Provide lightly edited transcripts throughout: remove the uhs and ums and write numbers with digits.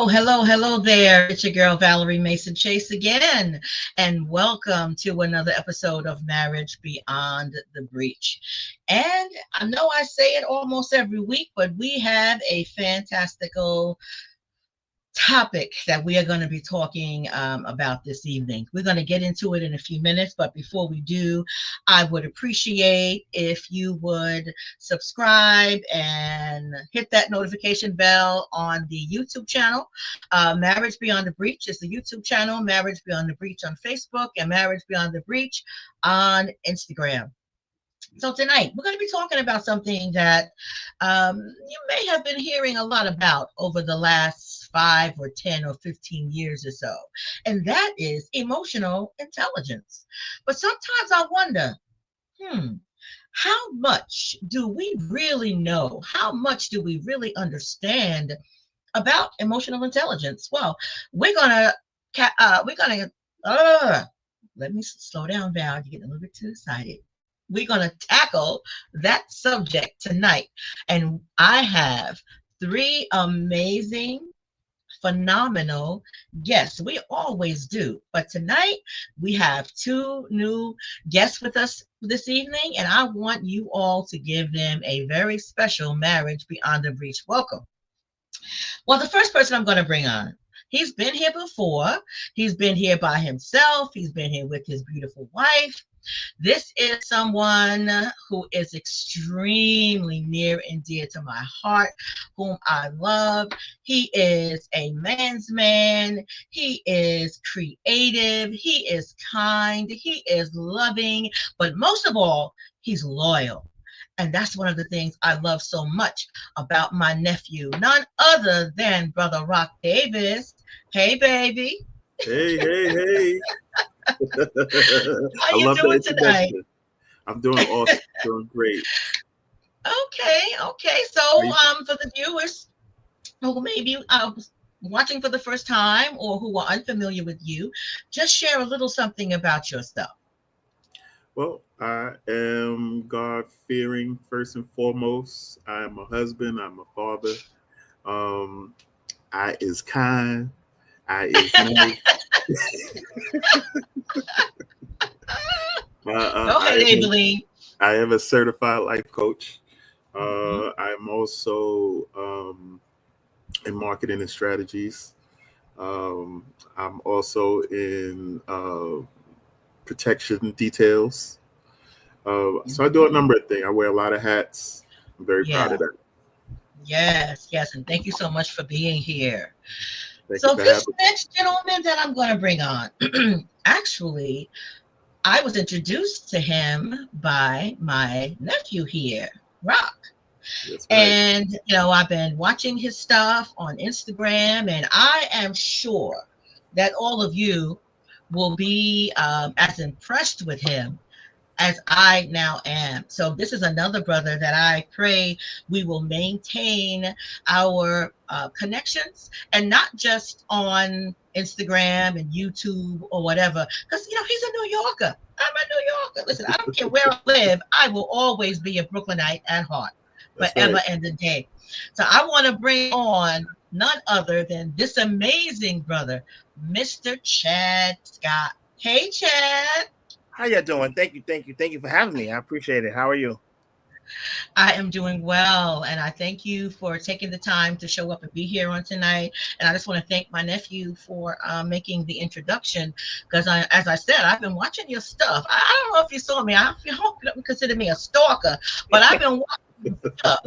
Hello there. It's your girl, Valerie Mason Chase again, and welcome to another episode of Marriage Beyond the Breach. And I know I say it almost every week, but we have a fantastical topic that we are going to be talking about this evening. We're going to get into it in a few minutes, but before we do, I would appreciate if you would subscribe and hit that notification bell on the YouTube channel. Marriage Beyond the Breach is the YouTube channel, Marriage Beyond the Breach on Facebook, and Marriage Beyond the Breach on Instagram. So tonight, we're going to be talking about something that you may have been hearing a lot about over the last 5 or 10 or 15 years or so, and that is emotional intelligence. But sometimes I wonder, how much do we really know? How much do we really understand about emotional intelligence? Well, let me slow down, Val. You're getting a little bit too excited. We're going to tackle that subject tonight. And I have 3 amazing, phenomenal guests. We always do. But tonight, we have 2 new guests with us this evening. And I want you all to give them a very special Marriage Beyond the Breach welcome. Well, the first person I'm going to bring on, he's been here before. He's been here by himself. He's been here with his beautiful wife. This is someone who is extremely near and dear to my heart, whom I love. He is a man's man. He is creative. He is kind. He is loving. But most of all, he's loyal. And that's one of the things I love so much about my nephew, none other than Brother Rok Davis. Hey, baby. Hey. How you doing tonight? I'm doing awesome. Doing great. Okay. So, for the viewers who maybe watching for the first time or who are unfamiliar with you, just share a little something about yourself. Well, I am God-fearing first and foremost. I am a husband. I'm a father. I is kind. I is nice. I am a certified life coach. I'm also in marketing and strategies. I'm also in protection details. So I do a number of things. I wear a lot of hats. I'm very proud of that. Yes. And thank you so much for being here. So this next gentleman that I'm going to bring on, actually, I was introduced to him by my nephew here, Rok. Right. And, I've been watching his stuff on Instagram, and I am sure that all of you will be as impressed with him as I now am. So this is another brother that I pray we will maintain our connections, and not just on Instagram and YouTube or whatever, because he's a New Yorker. I'm a New Yorker. Listen, I don't care where I live, I will always be a Brooklynite at heart, forever and a day. So I want to bring on none other than this amazing brother, Mr. Chad Scott. Hey, Chad. How you doing? Thank you for having me. I appreciate it. How are you? I am doing well, and I thank you for taking the time to show up and be here on tonight. And I just want to thank my nephew for making the introduction, because as I said, I've been watching your stuff. I don't know if you saw me. I hope you don't consider me a stalker, but I've been watching your stuff.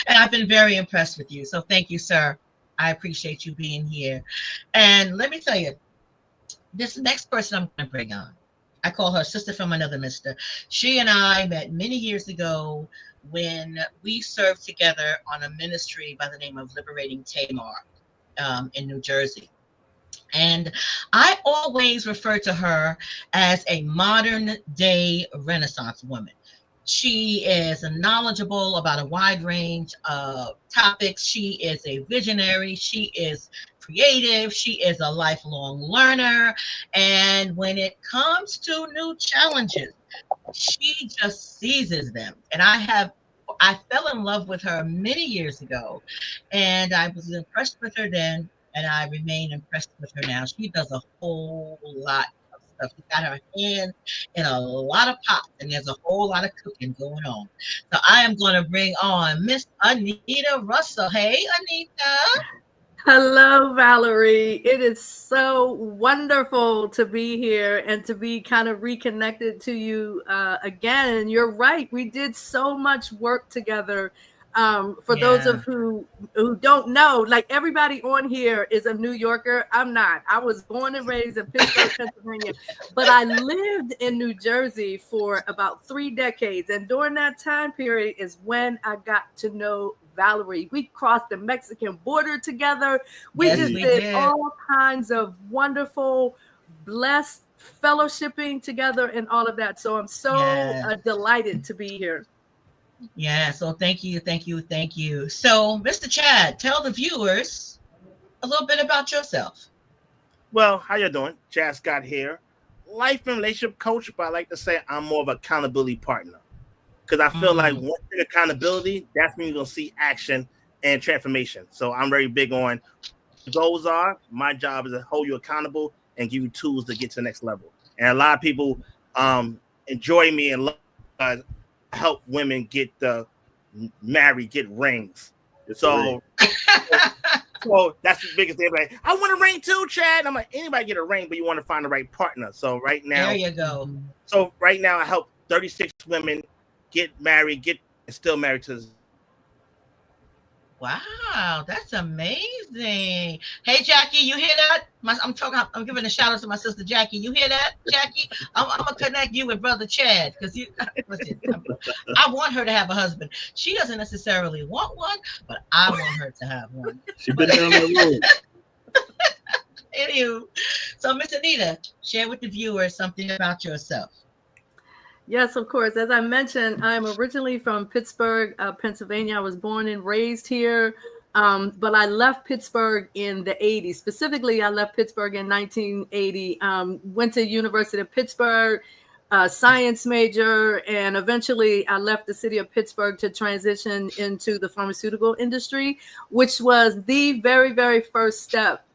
And I've been very impressed with you. So thank you, sir. I appreciate you being here. And let me tell you, this next person I'm going to bring on, I call her Sister from Another Mister. She and I met many years ago when we served together on a ministry by the name of Liberating Tamar in New Jersey. And I always refer to her as a modern day Renaissance woman. She is knowledgeable about a wide range of topics. She is a visionary. She is creative. She is a lifelong learner. And when it comes to new challenges, she just seizes them. And I have I fell in love with her many years ago, and I was impressed with her then, and I remain impressed with her now. She does a whole lot of stuff. She's got her hand in a lot of pots, and there's a whole lot of cooking going on. So I am going to bring on Miss Anita Russell. Hey, Anita. Hello, Valerie. It is so wonderful to be here and to be kind of reconnected to you again. And you're right. We did so much work together. For those of who don't know, like everybody on here is a New Yorker. I'm not. I was born and raised in Pittsburgh, Pennsylvania, but I lived in New Jersey for about 3 decades. And during that time period is when I got to know Valerie. We crossed the Mexican border together. We did all kinds of wonderful, blessed fellowshipping together and all of that. So I'm so delighted to be here. Yeah, so thank you. So, Mr. Chad, tell the viewers a little bit about yourself. Well, how you doing? Chad Scott here. Life and relationship coach, but I like to say I'm more of an accountability partner. Because I feel like once you get accountability, that's when you're going to see action and transformation. So I'm very big on goals are. My job is to hold you accountable and give you tools to get to the next level. And a lot of people enjoy me and love, help women get married, get rings. So that's the biggest thing. Like, I want a ring too, Chad. I'm like, anybody get a ring, but you want to find the right partner. So right now, there you go. So right now, I help 36 women get married, and still married to. Wow, that's amazing. Hey, Jackie, you hear that? I'm giving a shout out to my sister Jackie. You hear that, Jackie? I'm gonna connect you with Brother Chad because I want her to have a husband. She doesn't necessarily want one, but I want her to have one. She's been down that road. Anywho, so Miss Anita, share with the viewers something about yourself. Yes, of course. As I mentioned, I'm originally from Pittsburgh, Pennsylvania. I was born and raised here, but I left Pittsburgh in the 80s. Specifically, I left Pittsburgh in 1980, went to University of Pittsburgh, science major, and eventually I left the city of Pittsburgh to transition into the pharmaceutical industry, which was the very, very first step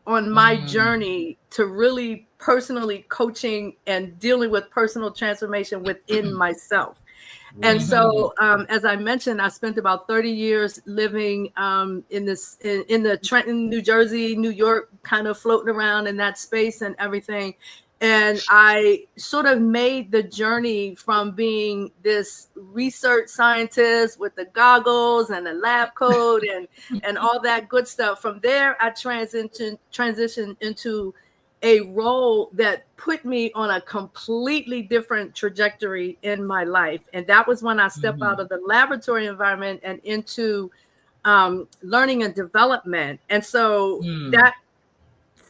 on my journey to really personally coaching and dealing with personal transformation within myself. And so, as I mentioned, I spent about 30 years living in the Trenton, New Jersey, New York, kind of floating around in that space and everything. And I sort of made the journey from being this research scientist with the goggles and the lab coat and all that good stuff. From there, I transitioned into a role that put me on a completely different trajectory in my life. And that was when I stepped out of the laboratory environment and into learning and development. And so that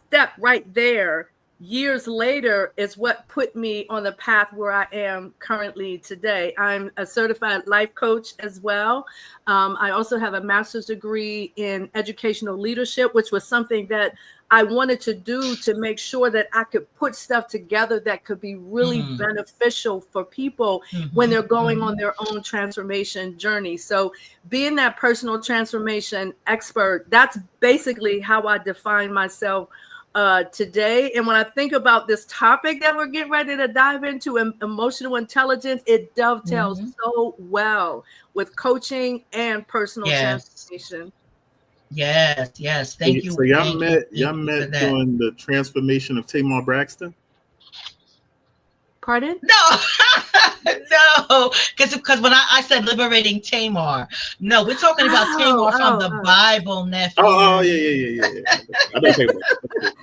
step right there, years later, is what put me on the path where I am currently today. I'm a certified life coach as well. I also have a master's degree in educational leadership, which was something that I wanted to do to make sure that I could put stuff together that could be really beneficial for people when they're going on their own transformation journey. So being that personal transformation expert, that's basically how I define myself today. And when I think about this topic that we're getting ready to dive into, emotional intelligence, it dovetails so well with coaching and personal transformation. Yes. Thank you. So y'all met during the transformation of Tamar Braxton? Pardon? No, no, because when I said liberating Tamar, no, we're talking about Tamar from the Bible, nephew. Yeah. I don't think about it.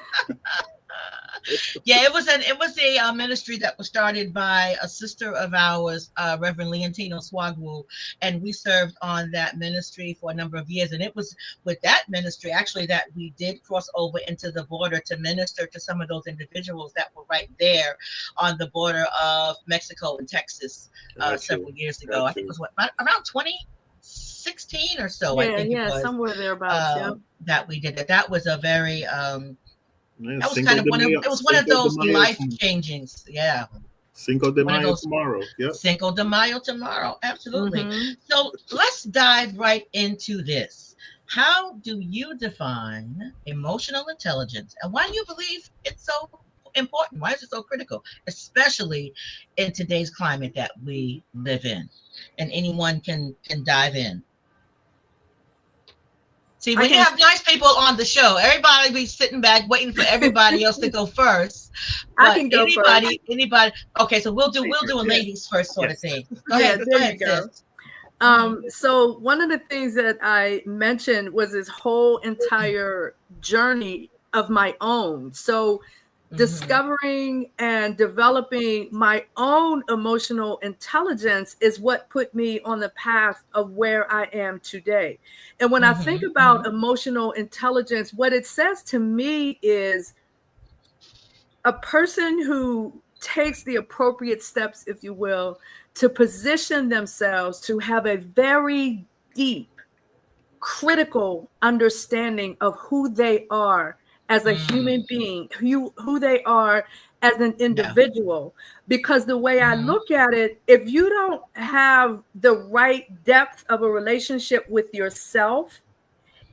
Yeah, it was a ministry that was started by a sister of ours, Reverend Leontino Swagwu, and we served on that ministry for a number of years. And it was with that ministry actually that we did cross over into the border to minister to some of those individuals that were right there on the border of Mexico and Texas several years ago. I think it was around 2016 or so. I think it was somewhere thereabouts. That we did it. That was a very that was kind of one of those life changings. Yeah. Cinco de One of Mayo those tomorrow. Yep. Cinco de Mayo tomorrow. Absolutely. Mm-hmm. So let's dive right into this. How do you define emotional intelligence, and why do you believe it's so important? Why is it so critical, especially in today's climate that we live in? And anyone can dive in. See, I when you can. have nice people on the show, everybody be sitting back waiting for everybody else to go first. I But can go first. anybody. Okay, so we'll do a Yeah. ladies first sort of thing. Go Yeah, ahead, there ahead, you go. sis. So one of the things that I mentioned was this whole entire journey of my own. So discovering and developing my own emotional intelligence is what put me on the path of where I am today. And when I think about emotional intelligence, what it says to me is a person who takes the appropriate steps, if you will, to position themselves to have a very deep, critical understanding of who they are as a human being, who they are as an individual. Because the way I look at it, if you don't have the right depth of a relationship with yourself,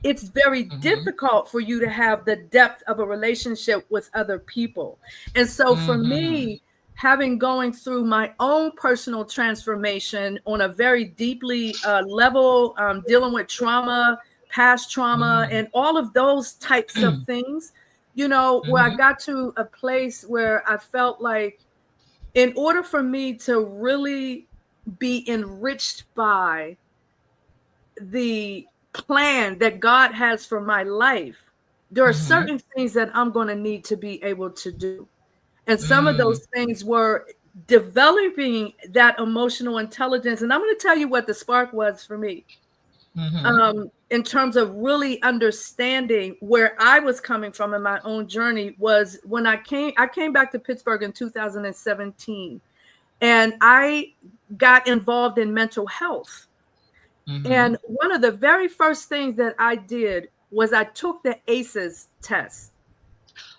it's very difficult for you to have the depth of a relationship with other people. And so for me, having going through my own personal transformation on a very deeply level, dealing with trauma, past trauma, and all of those types of things, you know, where I got to a place where I felt like in order for me to really be enriched by the plan that God has for my life, there are certain things that I'm going to need to be able to do. And some of those things were developing that emotional intelligence. And I'm going to tell you what the spark was for me. In terms of really understanding where I was coming from in my own journey was when I came back to Pittsburgh in 2017, and I got involved in mental health. And one of the very first things that I did was I took the ACEs test.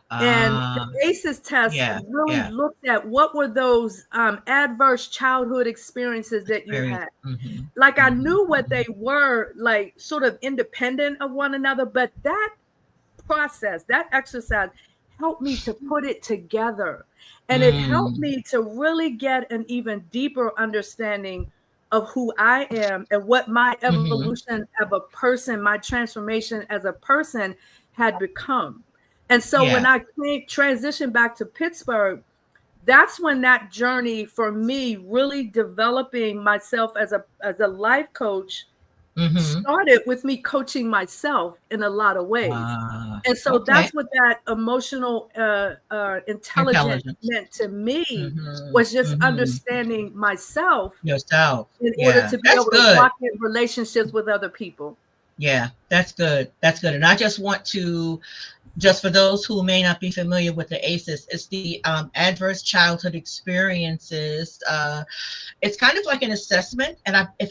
And the ACEs test really looked at what were those adverse childhood experiences that you had. Like I knew what they were, like sort of independent of one another, but that process, that exercise helped me to put it together. And it helped me to really get an even deeper understanding of who I am and what my evolution of a person, my transformation as a person had become. And so when I transitioned back to Pittsburgh, that's when that journey for me, really developing myself as a life coach, started with me coaching myself in a lot of ways. And so that's what that emotional intelligence meant to me, was just understanding myself yourself in order to be able to walk in relationships with other people. Yeah, that's good. That's good. And I just want to, just for those who may not be familiar with the ACEs, it's the adverse childhood experiences. It's kind of like an assessment. And if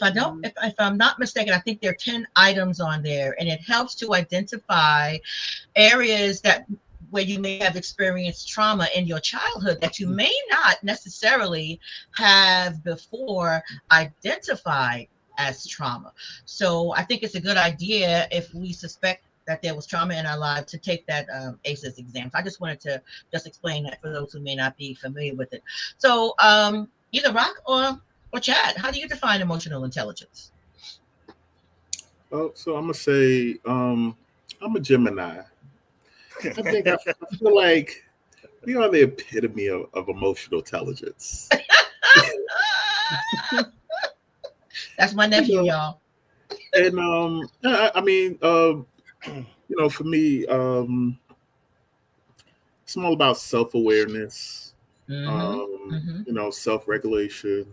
I'm not mistaken, I think there are 10 items on there, and it helps to identify areas where you may have experienced trauma in your childhood that you may not necessarily have before identified as trauma. So I think it's a good idea, if we suspect that there was trauma in our lives, to take that ACEs exam. So I just wanted to just explain that for those who may not be familiar with it. So either Rock or Chad, how do you define emotional intelligence? Oh, so I'm gonna say I'm a Gemini. I think I feel like we are the epitome of emotional intelligence. That's my nephew, y'all. And I mean, you know, for me, it's all about self-awareness, you know, self-regulation,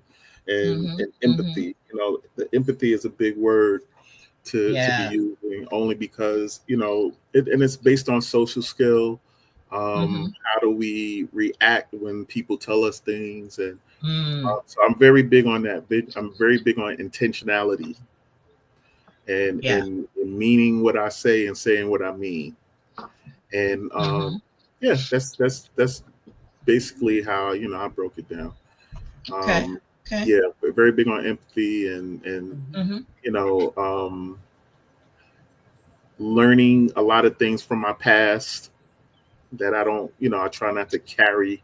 and empathy. You know, the empathy is a big word to be using, only because, you know, it's based on social skill. How do we react when people tell us things? And so I'm very big on that. I'm very big on intentionality and meaning what I say and saying what I mean. And that's basically how, you know, I broke it down. Okay. Yeah, very big on empathy and you know, learning a lot of things from my past that I don't, you know, I try not to carry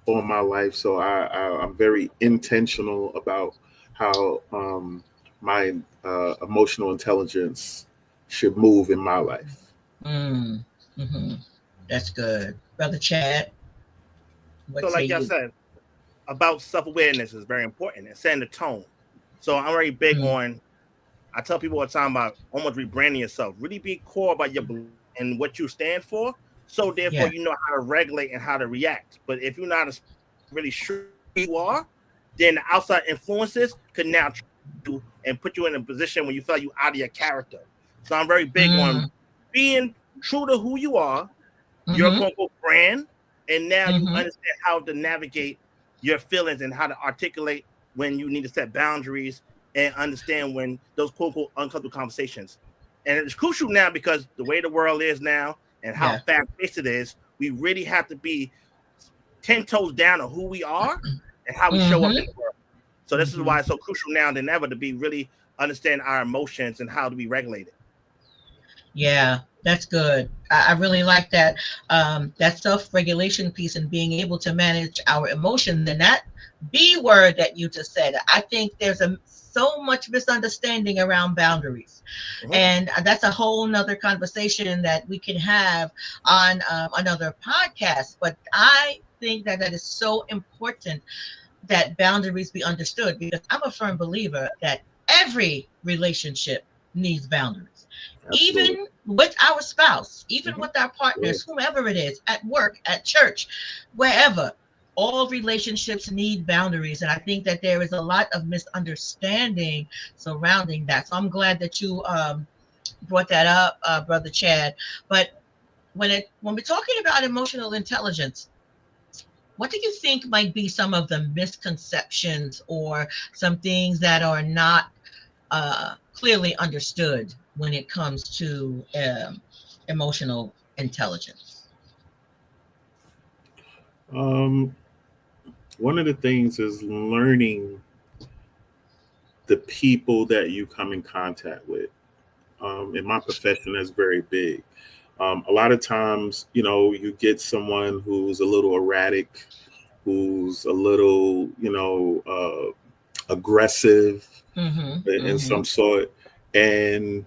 on my life. So I'm very intentional about how my emotional intelligence should move in my life. That's good. Brother Chad, what So, say like y'all you? said, about self-awareness is very important and setting the tone. So I'm very big on, I tell people all the time about almost rebranding yourself. Really be core about your belief and what you stand for. So therefore, you know how to regulate and how to react. But if you're not really sure who you are, then the outside influences could now you and put you in a position where you feel like you're out of your character. So I'm very big on being true to who you are, your quote unquote brand, and now you understand how to navigate your feelings and how to articulate when you need to set boundaries and understand when those quote unquote uncomfortable conversations. And it's crucial now because the way the world is now and how fast paced it is, we really have to be 10 toes down on who we are and how we show up in the world. So this is why it's so crucial now than ever to be really understand our emotions and how to be regulated. Yeah, that's good. I really like that that self-regulation piece and being able to manage our emotions. And that B word that you just said, I think there's so much misunderstanding around boundaries. And that's a whole nother conversation that we can have on another podcast. But I think that that is so important that boundaries be understood, because I'm a firm believer that every relationship needs boundaries. Absolutely. Even with our spouse, even with our partners, whomever it is, at work, at church, wherever, all relationships need boundaries. And I think that there is a lot of misunderstanding surrounding that. So I'm glad that you brought that up, Brother Chad. But when we're talking about emotional intelligence, what do you think might be some of the misconceptions or some things that are not clearly understood when it comes to emotional intelligence? One of the things is learning the people that you come in contact with. In my profession, that's very big. A lot of times, you know, you get someone who's a little erratic, who's a little, you know, aggressive in some sort. And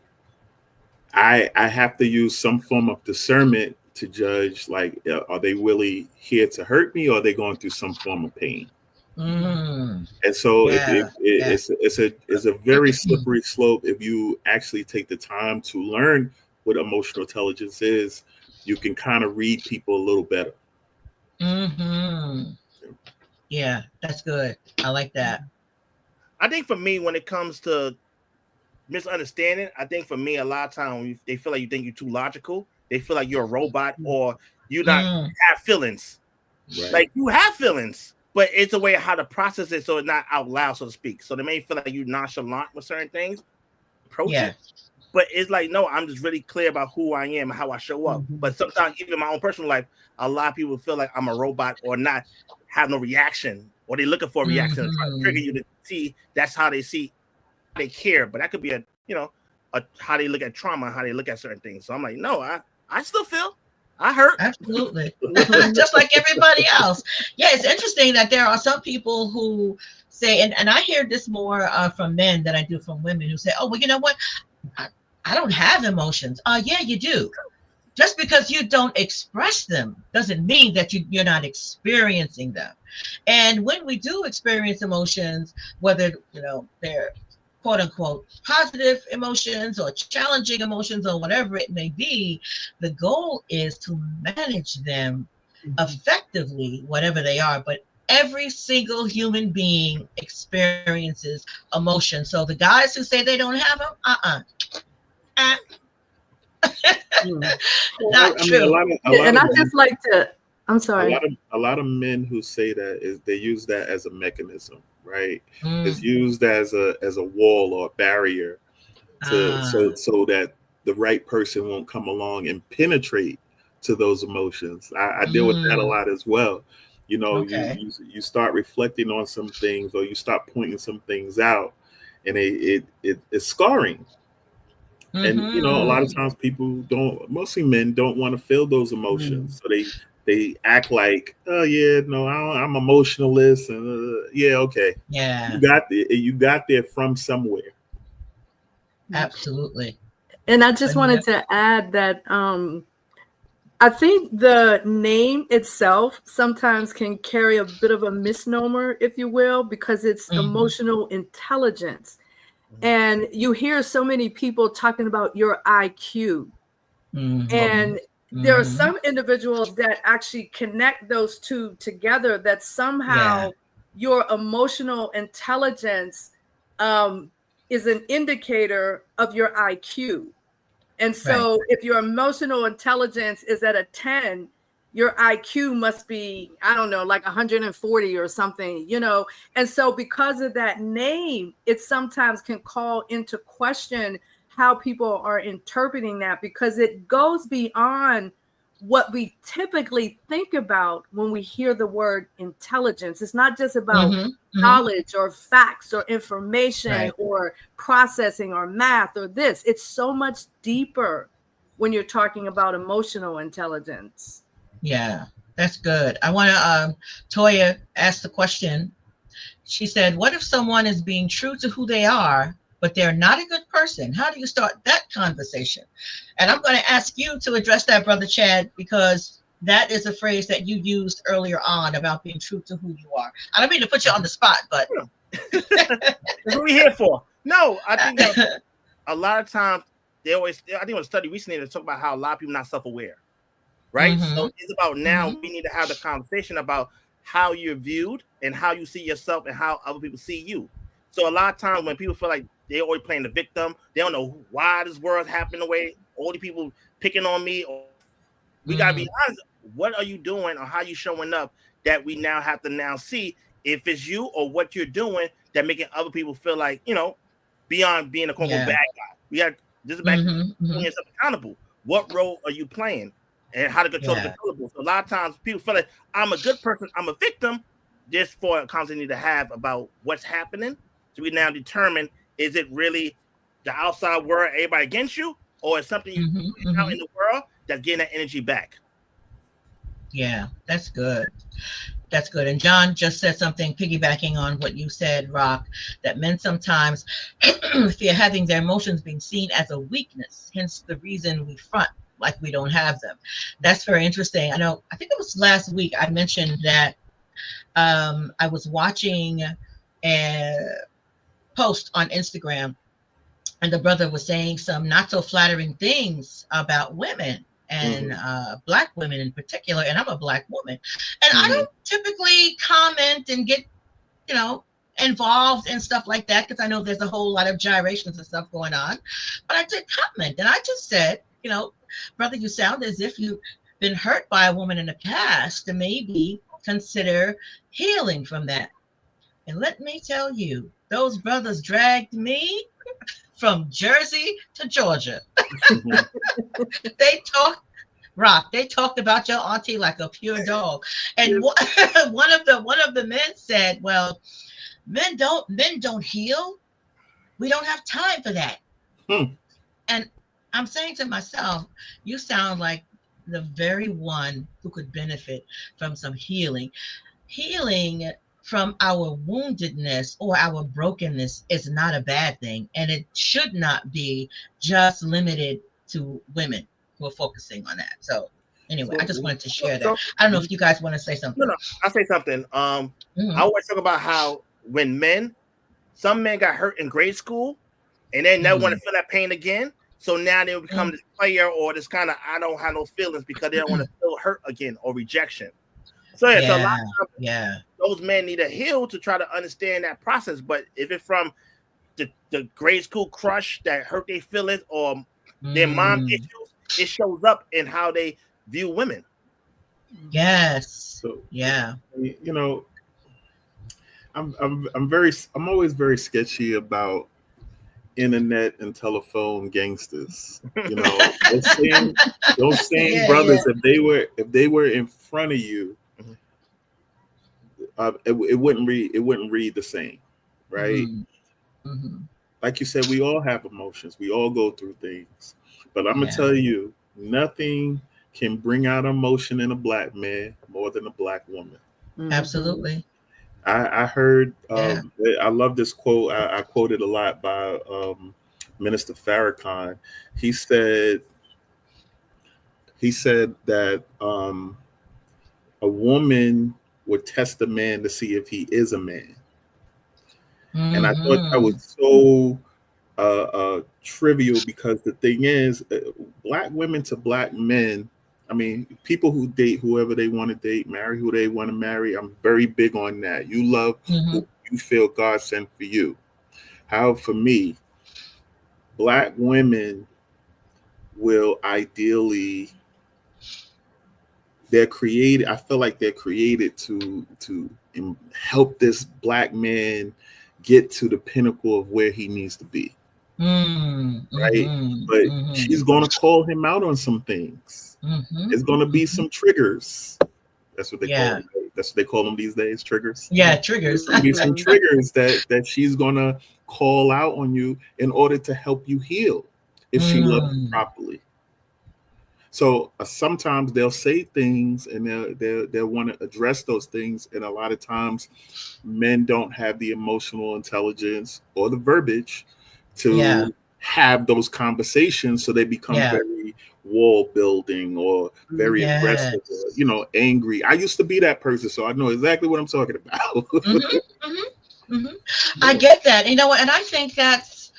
I have to use some form of discernment to judge, like, are they really here to hurt me, or are they going through some form of pain? And so it's a very slippery slope. If you actually take the time to learn what emotional intelligence is, you can kind of read people a little better. Yeah, that's good. I like that. I think for me, when it comes to misunderstanding, I think for me, a lot of times they feel like you think you're too logical. They feel like you're a robot or you not have feelings. Right. Like you have feelings, but it's a way of how to process it so it's not out loud, so to speak. So they may feel like you nonchalant with certain things, approach it. But it's like, no, I'm just really clear about who I am and how I show up. But sometimes even in my own personal life, a lot of people feel like I'm a robot or not have no reaction, or they're looking for a reaction to try to trigger you to see that's how they see they care. But that could be a how they look at trauma, how they look at certain things. So I'm like, no, I still feel I hurt. Absolutely. Just like everybody else. Yeah, it's interesting that there are some people who say, and I hear this more from men than I do from women, who say, oh, well, you know what? I don't have emotions. Yeah, you do. Just because you don't express them doesn't mean that you're not experiencing them. And when we do experience emotions, whether they're quote unquote positive emotions or challenging emotions or whatever it may be, the goal is to manage them effectively, whatever they are. But every single human being experiences emotion. So the guys who say they don't have them, not true. And I just like to, I'm sorry. A lot of men who say that they use that as a mechanism, right? It's used as a wall or a barrier so that the right person won't come along and penetrate to those emotions. I deal with that a lot as well. You know, you start reflecting on some things, or you start pointing some things out, and it's scarring. And you know, a lot of times mostly men don't want to feel those emotions, so they act like, oh yeah, no, I'm emotionless, and okay, you got there from somewhere. Absolutely. And I just wanted to add that I think the name itself sometimes can carry a bit of a misnomer, if you will, because it's emotional intelligence. And you hear so many people talking about your IQ. And there are some individuals that actually connect those two together, that somehow your emotional intelligence is an indicator of your IQ. And so if your emotional intelligence is at a 10, your IQ must be, I don't know, like 140 or something, you know. And so because of that name, it sometimes can call into question how people are interpreting that, because it goes beyond what we typically think about when we hear the word intelligence. It's not just about knowledge or facts or information or processing or math or this. It's so much deeper when you're talking about emotional intelligence. Yeah, that's good. I want to, Toya asked the question. She said, what if someone is being true to who they are, but they're not a good person? How do you start that conversation? And I'm going to ask you to address that, Brother Chad, because that is a phrase that you used earlier on about being true to who you are. I don't mean to put you on the spot, but that's what we're here for. No, I think that a lot of times I think in a study recently they talk about how a lot of people are not self-aware, right? So it's about now we need to have the conversation about how you're viewed and how you see yourself and how other people see you. So a lot of times when people feel like they're always playing the victim, they don't know why this world happened the way, all the people picking on me. We got to be honest. What are you doing or how you showing up that we now have to now see if it's you or what you're doing that making other people feel like, you know, beyond being a quote unquote bad guy. We got this is back holding yourself accountable. What role are you playing and how to control the controllables? So a lot of times people feel like I'm a good person, I'm a victim, just for a conversation need to have about what's happening. So we now determine, is it really the outside world, everybody against you, or is something you put out in the world that's getting that energy back? Yeah, that's good. That's good. And John just said something piggybacking on what you said, Rock, that men sometimes fear having their emotions being seen as a weakness, hence the reason we front like we don't have them. That's very interesting. I think it was last week I mentioned that I was watching a post on Instagram, and the brother was saying some not so flattering things about women and Black women in particular, and I'm a Black woman, and I don't typically comment and get, you know, involved in stuff like that, because I know there's a whole lot of gyrations and stuff going on, but I did comment, and I just said, you know, brother, you sound as if you've been hurt by a woman in the past, and maybe consider healing from that. And let me tell you, those brothers dragged me from Jersey to Georgia. They talked about your auntie like a pure dog. And one of the men said, well, men don't heal. We don't have time for that. And I'm saying to myself, you sound like the very one who could benefit from some healing. Healing from our woundedness or our brokenness is not a bad thing, and it should not be just limited to women who are focusing on that. So anyway, I just wanted to share that. I don't know if you guys want to say something. No, I'll say something. I always talk about how when some men got hurt in grade school and they never want to feel that pain again. So now they become this player or this kind of I don't have no feelings because they don't want to feel hurt again or rejection. So so a lot of times, those men need to heal to try to understand that process. But if it's from the grade school crush that hurt their feelings or their mom issues, it shows up in how they view women. Yes. So, you know, I'm always very sketchy about internet and telephone gangsters. You know, those same brothers, if they were in front of you, it wouldn't read the same, right? Mm-hmm. Like you said, we all have emotions. We all go through things. But I'm gonna tell you, nothing can bring out emotion in a black man more than a black woman. Absolutely. I heard, I love this quote. I quoted a lot by Minister Farrakhan. He said that a woman would test a man to see if he is a man. And I thought that was so trivial, because the thing is, black women to black men, I mean, people who date whoever they want to date, marry who they want to marry, I'm very big on that. You love who you feel God sent for you. How for me, black women will ideally, they're created, I feel like they're created to help this black man get to the pinnacle of where he needs to be. Right? But she's going to call him out on some things. There's going to be some triggers. That's what they call them. That's what they call them these days, triggers. Yeah, triggers. There'll be some triggers that she's going to call out on you in order to help you heal, if she loves you properly. So sometimes they'll say things and they'll want to address those things. And a lot of times men don't have the emotional intelligence or the verbiage to have those conversations. So they become very wall building or very aggressive, or, angry. I used to be that person, so I know exactly what I'm talking about. I get that. And I think that's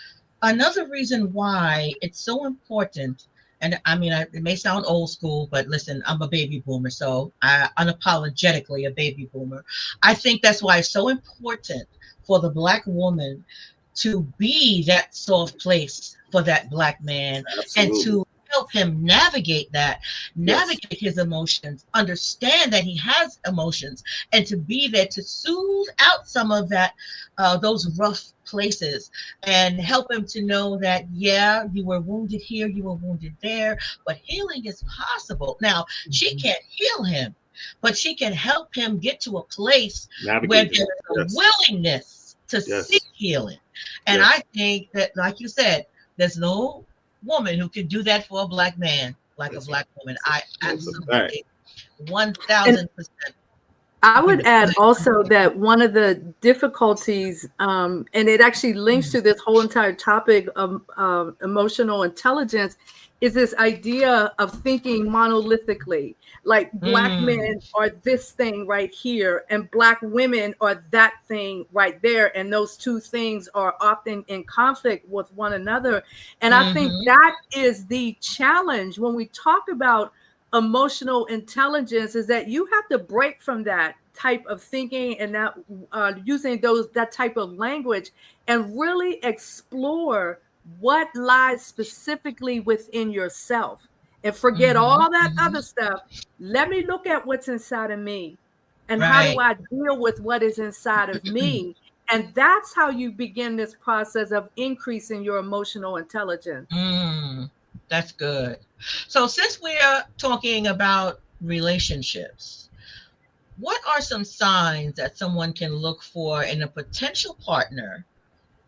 another reason why it's so important. And I mean, it may sound old school, but listen, I'm a baby boomer, so I unapologetically a baby boomer. I think that's why it's so important for the black woman to be that soft place for that black man. Absolutely. And to help him navigate his emotions, understand that he has emotions, and to be there to soothe out some of that, those rough places, and help him to know that, you were wounded here, you were wounded there, but healing is possible. Now, she can't heal him, but she can help him get to a place where there's a willingness to seek healing. And I think that, like you said, there's no woman who can do that for a black man like a black woman. I absolutely 1000%. I would add also that one of the difficulties, and it actually links to this whole entire topic of emotional intelligence, is this idea of thinking monolithically, like black men are this thing right here and black women are that thing right there. And those two things are often in conflict with one another. And I think that is the challenge when we talk about emotional intelligence, is that you have to break from that type of thinking and that using that type of language and really explore what lies specifically within yourself, and forget all that other stuff. Let me look at what's inside of me, and how do I deal with what is inside of me? And that's how you begin this process of increasing your emotional intelligence. That's good. So since we are talking about relationships, what are some signs that someone can look for in a potential partner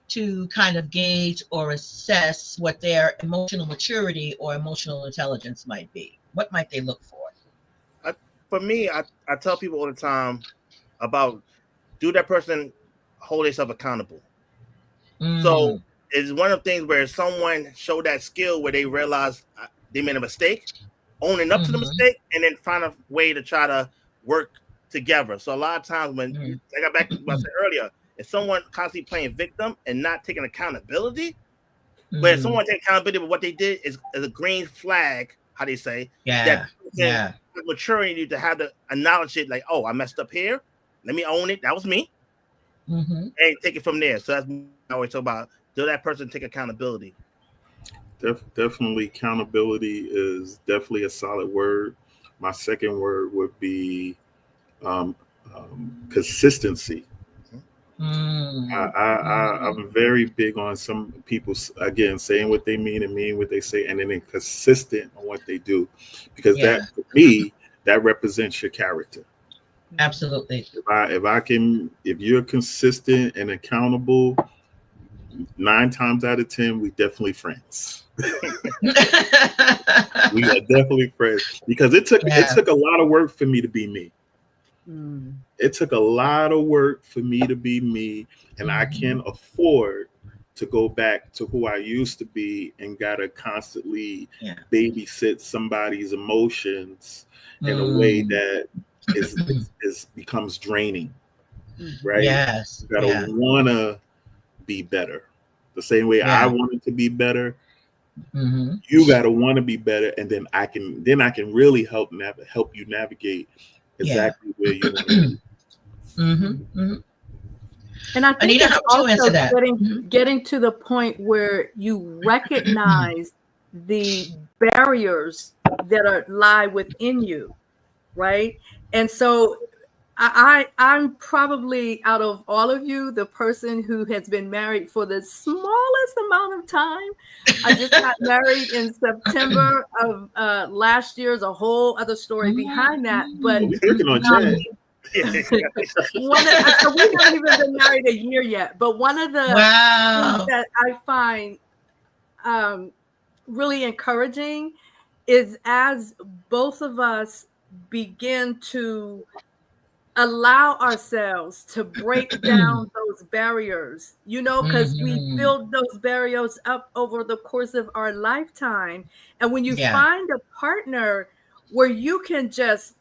to kind of gauge or assess what their emotional maturity or emotional intelligence might be? What might they look for? For me, I tell people all the time about, do that person hold themselves accountable? So it's one of the things where someone show that skill where they realize they made a mistake, owning up to the mistake, and then find a way to try to work together. So a lot of times when, I got back to what I said earlier, if someone constantly playing victim and not taking accountability, where someone takes accountability for what they did is a green flag, how they say, that maturity, you to have to acknowledge it, like, oh, I messed up here. Let me own it. That was me. And take it from there. So that's what I always talk about. Do that person take accountability? Definitely accountability is definitely a solid word. My second word would be consistency. I'm very big on some people, again, saying what they mean and meaning what they say, and then consistent on what they do, because that, for me, that represents your character. Absolutely. If you're consistent and accountable, 9 times out of 10, we definitely friends. We are definitely friends, because it took a lot of work for me to be me. It took a lot of work for me to be me, and I can't afford to go back to who I used to be and gotta constantly babysit somebody's emotions in a way that is becomes draining, right? Yes. You gotta wanna be better. The same way I wanted to be better, you gotta want to be better, and then I can really help you navigate exactly where you want to be. And I think Anita, it's how would you answer that? Getting to the point where you recognize the barriers that lie within you, right? And so I'm probably, out of all of you, the person who has been married for the smallest amount of time. I just got married in September of last year. Is a whole other story behind that. But we're working on Chad. So we haven't even been married a year yet. But one of the things that I find really encouraging is, as both of us begin to allow ourselves to break down those barriers, because we build those barriers up over the course of our lifetime. And when you find a partner where you can just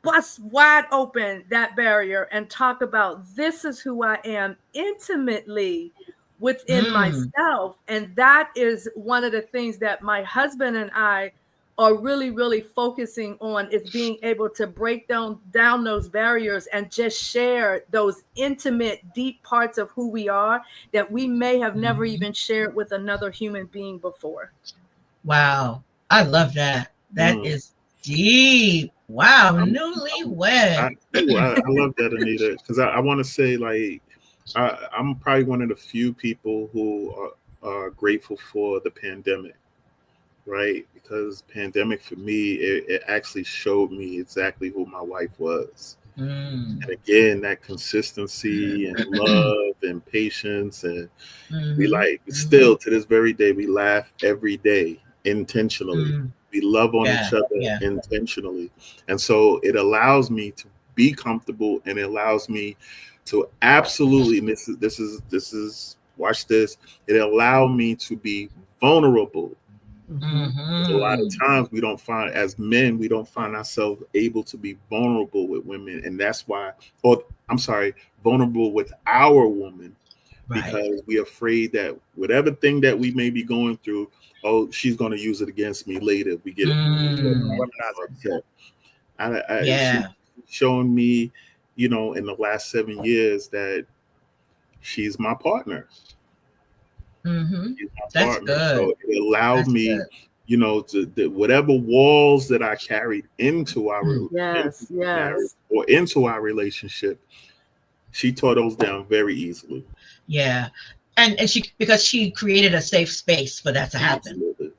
bust wide open that barrier and talk about, this is who I am intimately within myself. And that is one of the things that my husband and I are really, really focusing on, is being able to break down those barriers and just share those intimate, deep parts of who we are that we may have never even shared with another human being before. Wow. I love that. That is deep. Wow. Newlywed. I love that, Anita, because I want to say, like, I'm probably one of the few people who are grateful for the pandemic, right? Because pandemic for me, it actually showed me exactly who my wife was. And again, that consistency and love and patience, and we still to this very day, we laugh every day intentionally. We love on each other intentionally. And so it allows me to be comfortable, and it allows me to absolutely, and this is watch this, it allowed me to be vulnerable. A lot of times as men, we don't find ourselves able to be vulnerable with women. And that's why, vulnerable with our woman, because we're afraid that whatever thing that we may be going through, she's going to use it against me later. We get it. She's shown me, in the last 7 years, that she's my partner. That's good. So it allowed me, to whatever walls that I carried into our marriage or into our relationship, she tore those down very easily. Yeah. And because she created a safe space for that to happen. Absolutely.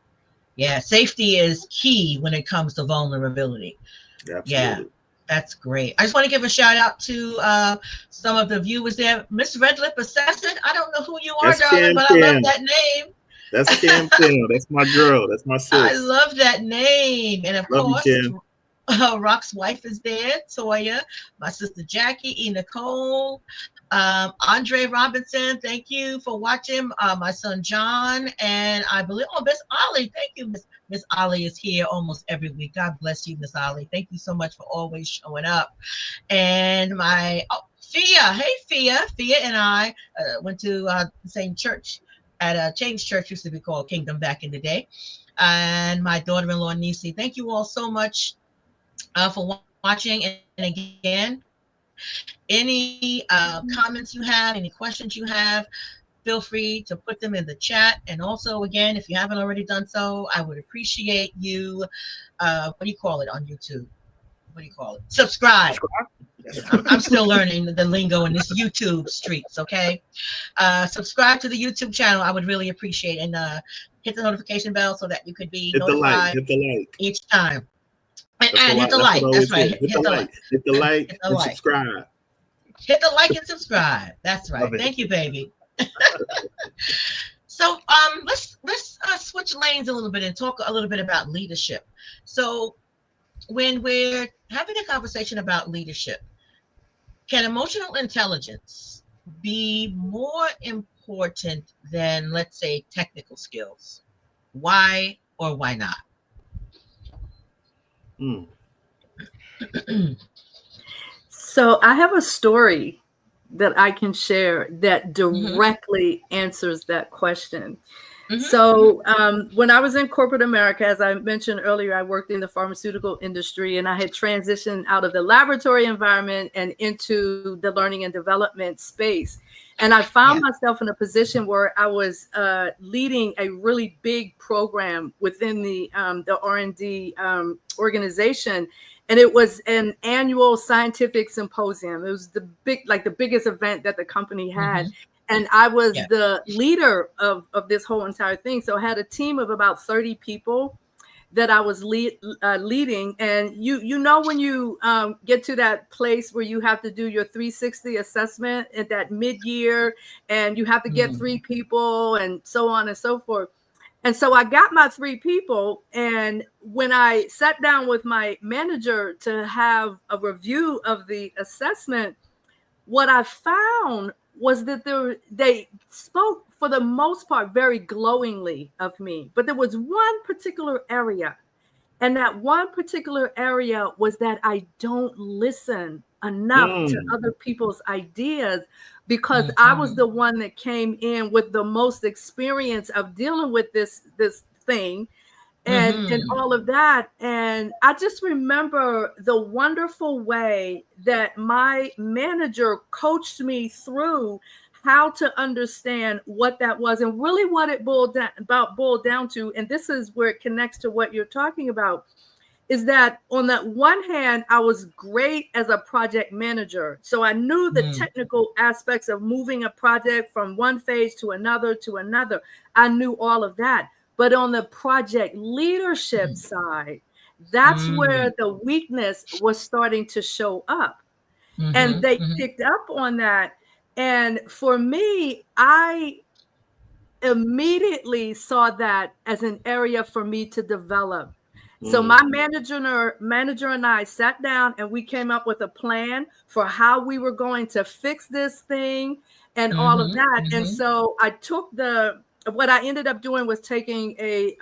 Yeah. Safety is key when it comes to vulnerability. Absolutely. Yeah. That's great. I just want to give a shout out to some of the viewers there. Miss Red Lip Assassin. I don't know who you are, darling, but I love that name. That's Kim. That's my girl. That's my sis. I love that name. And of course, Rock's wife is there, Toya, my sister Jackie, E. Nicole, Andre Robinson, thank you for watching. My son John, and I believe, Miss Ollie, thank you. Miss Ollie is here almost every week. God bless you, Miss Ollie. Thank you so much for always showing up. And my Fia, hey Fia and I went to the same church at a James Church, used to be called Kingdom back in the day. And my daughter-in-law Nisi, thank you all so much for watching. And again, any comments you have, any questions you have, feel free to put them in the chat. And also, again, if you haven't already done so, I would appreciate you. What do you call it on YouTube? What do you call it? Subscribe. I'm still learning the lingo in this YouTube streets, okay? Subscribe to the YouTube channel. I would really appreciate it. And hit the notification bell so that you could be notified hit the like each time. And hit the like. That's right. Hit the like. Hit the like and subscribe. Hit the like and subscribe. That's right. Thank you, baby. So let's switch lanes a little bit and talk a little bit about leadership. So when we're having a conversation about leadership, can emotional intelligence be more important than, let's say, technical skills? Why or why not? So I have a story that I can share that directly answers that question. So when I was in corporate America, as I mentioned earlier, I worked in the pharmaceutical industry, and I had transitioned out of the laboratory environment and into the learning and development space. And I found myself in a position where I was leading a really big program within the R&D organization. And it was an annual scientific symposium. It was the biggest event that the company had. And I was the leader of this whole entire thing. So I had a team of about 30 people that I was leading. And you know, when you get to that place where you have to do your 360 assessment at that mid-year, and you have to get 3 people and so on and so forth. And so I got my 3 people. And when I sat down with my manager to have a review of the assessment, what I found was that they spoke, for the most part, very glowingly of me. But there was one particular area. And that one particular area was that I don't listen enough to other people's ideas, because I was the one that came in with the most experience of dealing with this thing and all of that. And I just remember the wonderful way that my manager coached me through how to understand what that was, and really what it boiled down to. And this is where it connects to what you're talking about, is that on that one hand, I was great as a project manager. So I knew the technical aspects of moving a project from one phase to another. I knew all of that. But on the project leadership side, that's where the weakness was starting to show up. And they picked up on that. And for me, I immediately saw that as an area for me to develop. So my manager and I sat down, and we came up with a plan for how we were going to fix this thing and all of that. And so I took what I ended up doing was taking a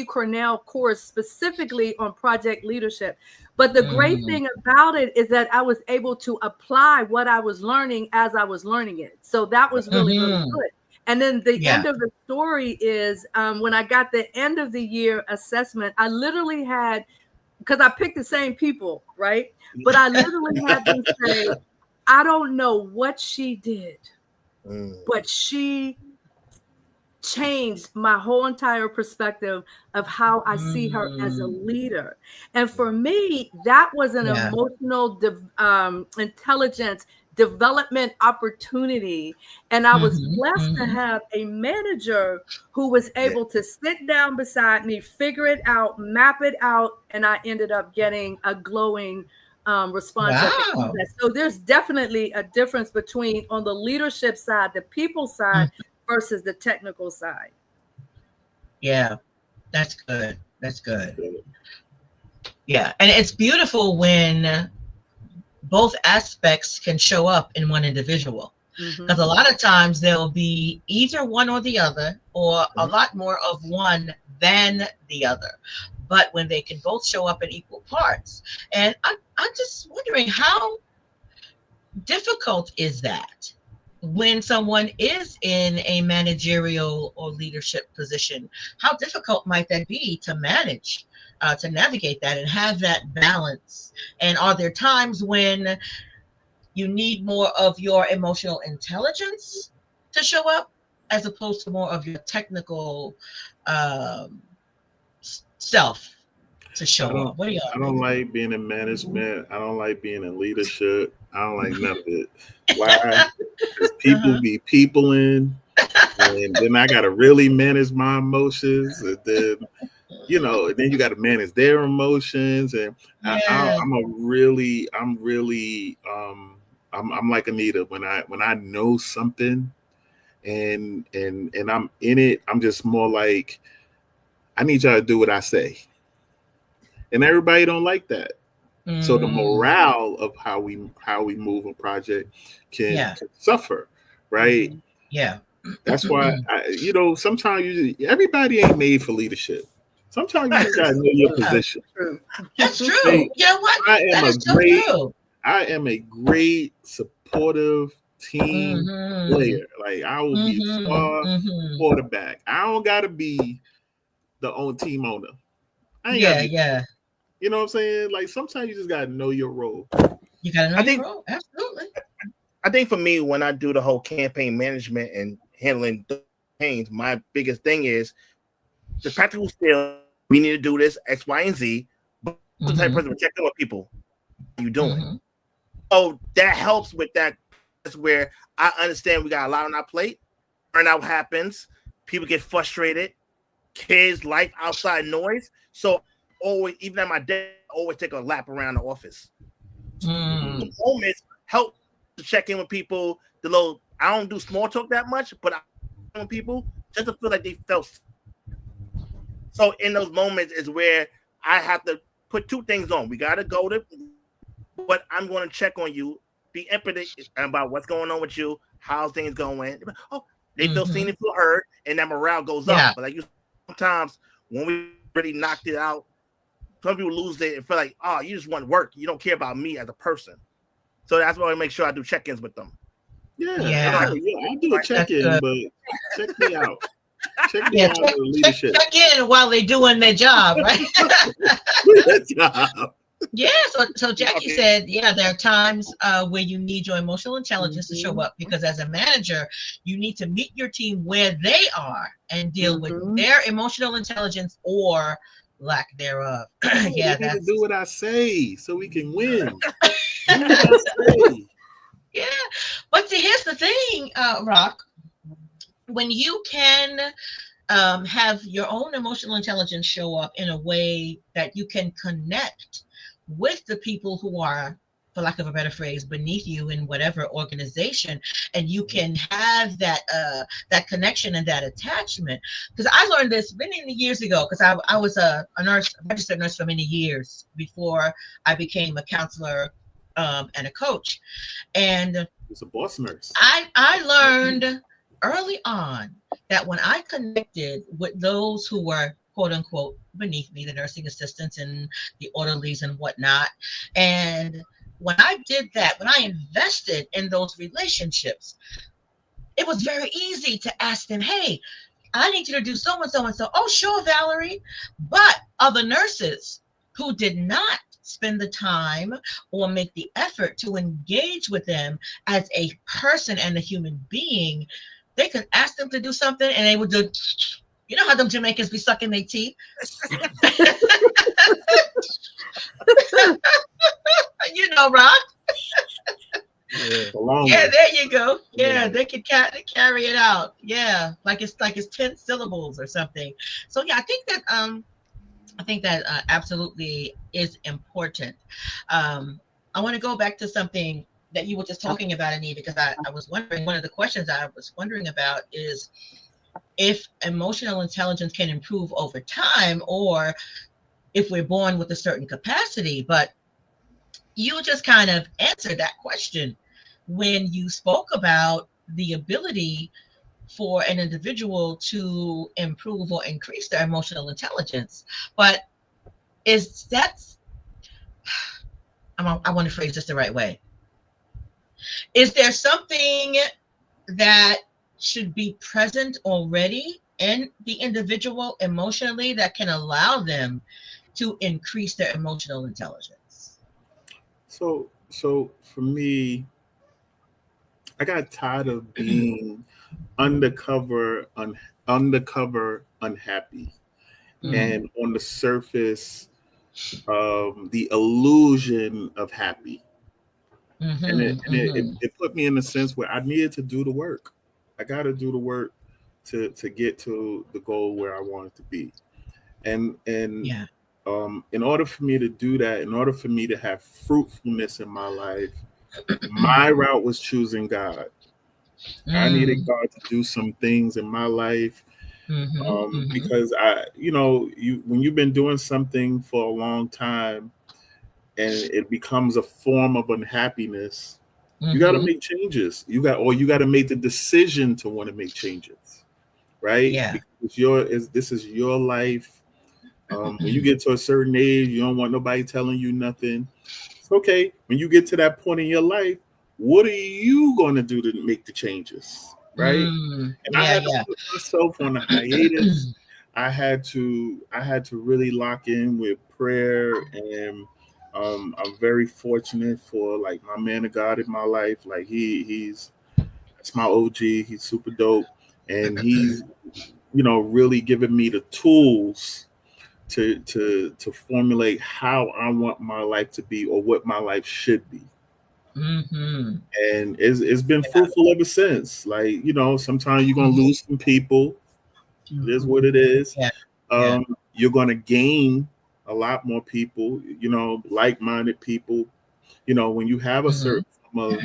Cornell course specifically on project leadership. But the great thing about it is that I was able to apply what I was learning as I was learning it. So that was really, really good. And then the end of the story is when I got the end of the year assessment, I literally had, because I picked the same people, right? But I literally had them say, I don't know what she did, but she changed my whole entire perspective of how I see her as a leader. And for me, that was an emotional intelligence development opportunity. And I was blessed to have a manager who was able to sit down beside me, figure it out, map it out, and I ended up getting a glowing response. Wow. So there's definitely a difference between, on the leadership side, the people side, versus the technical side. Yeah, that's good. That's good. Yeah, and it's beautiful when both aspects can show up in one individual, because a lot of times there'll be either one or the other, or a lot more of one than the other. But when they can both show up in equal parts, and I'm just wondering, how difficult is that when someone is in a managerial or leadership position? How difficult might that be to manage, to navigate that and have that balance? And are there times when you need more of your emotional intelligence to show up, as opposed to more of your technical self to show up? I don't like being in management. I don't like being in leadership. I don't like none of it. Why? Because people be peopling, and then I gotta really manage my emotions, and then you know, then you got to manage their emotions. And I'm like Anita. When I know something and I'm in it, I'm just more like, I need y'all to do what I say. And everybody don't like that. So the morale of how we move a project can suffer, right? Yeah. That's why sometimes everybody ain't made for leadership. Sometimes you just gotta know your position. That's true. You know what? I am a great supportive team player. Like, I will be a star quarterback. I don't gotta be the team owner. You know what I'm saying? Like, sometimes you just gotta know your role. You gotta know your role. Absolutely. I think for me, when I do the whole campaign management and handling campaigns, my biggest thing is the practical skill. We need to do this X, Y, and Z. But the type of person to check in with people. How you doing? Oh, that helps with that. That's where I understand we got a lot on our plate. Burnout happens. People get frustrated. Kids like outside noise. So always, even at my day, I always take a lap around the office. The moments help to check in with people. I don't do small talk that much, but I with people just to feel like they felt. So in those moments is where I have to put two things on. We got to go to, but I'm going to check on you, be empathetic about what's going on with you, how's things going. Oh, they feel seen and feel heard, and that morale goes up. But like sometimes when we really knocked it out, some people lose it and feel like, oh, you just want work. You don't care about me as a person. So that's why I make sure I do check-ins with them. I'll do a check-in, but check me out. Check me out for leadership. Check in while they're doing their job, right? Yeah, so Jackie said, there are times where you need your emotional intelligence to show up, because as a manager, you need to meet your team where they are and deal with their emotional intelligence or lack thereof. We need to do what I say so we can win. Do what I say. Yeah, but see, here's the thing, Rok. When you can have your own emotional intelligence show up in a way that you can connect with the people who are, for lack of a better phrase, beneath you in whatever organization, and you can have that connection and that attachment. Because I learned this many years ago, because I was a nurse, a registered nurse for many years before I became a counselor and a coach. And it's a boss nurse. I learned early on that when I connected with those who were quote unquote beneath me, the nursing assistants and the orderlies and whatnot, and when I did that, when I invested in those relationships, it was very easy to ask them, hey, I need you to do so and so and so. Oh, sure, Valerie. But other nurses who did not spend the time or make the effort to engage with them as a person and a human being, they could ask them to do something and they would do, you know how them Jamaicans be sucking their teeth? You know, Rok. Yeah, there you go. Yeah, they can carry it out. Yeah, like it's 10 syllables or something. So yeah, I think that absolutely is important. I want to go back to something that you were just talking about, Anita, because I was wondering, one of the questions I was wondering about is if emotional intelligence can improve over time, or if we're born with a certain capacity. But you just kind of answered that question when you spoke about the ability for an individual to improve or increase their emotional intelligence. But I want to phrase this the right way. Is there something that should be present already in the individual emotionally that can allow them to increase their emotional intelligence? So for me, I got tired of being undercover unhappy, and on the surface, the illusion of happy. And it put me in a sense where I needed to do the work. I got to do the work to get to the goal where I wanted to be. And in order for me to do that, in order for me to have fruitfulness in my life, my route was choosing God. I needed God to do some things in my life. Because when you've been doing something for a long time and it becomes a form of unhappiness, you got to make changes. You got to make the decision to want to make changes, right? Yeah. Because this is your life. When you get to a certain age, you don't want nobody telling you nothing. It's okay. When you get to that point in your life, what are you going to do to make the changes? Right. And I had to put myself on a hiatus. I had to really lock in with prayer, and I'm very fortunate for like my man of God in my life. Like that's my OG. He's super dope, and he's really giving me the tools to formulate how I want my life to be or what my life should be. And it's been fruitful ever since. Like, sometimes you're gonna lose some people. It is what it is. You're gonna gain a lot more people, like-minded people. When you have a certain form of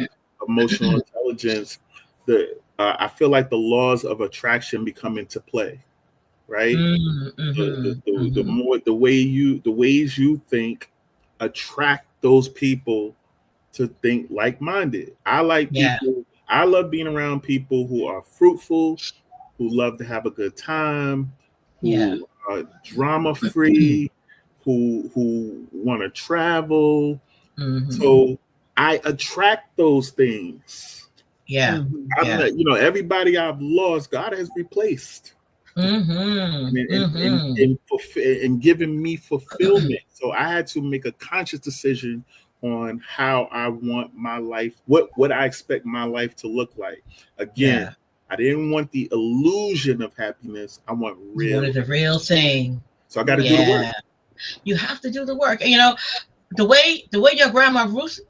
emotional intelligence, I feel like the laws of attraction become into play, right? The ways you think attract those people to think like-minded. I like people. I love being around people who are fruitful, who love to have a good time, who are drama-free, who want to travel. So I attract those things. Everybody I've lost, God has replaced. And giving me fulfillment. So I had to make a conscious decision on how I want my life, what I expect my life to look like. Again, I didn't want the illusion of happiness. I want the real thing. So I got to do the work. You have to do the work. And the way your grandma Ruth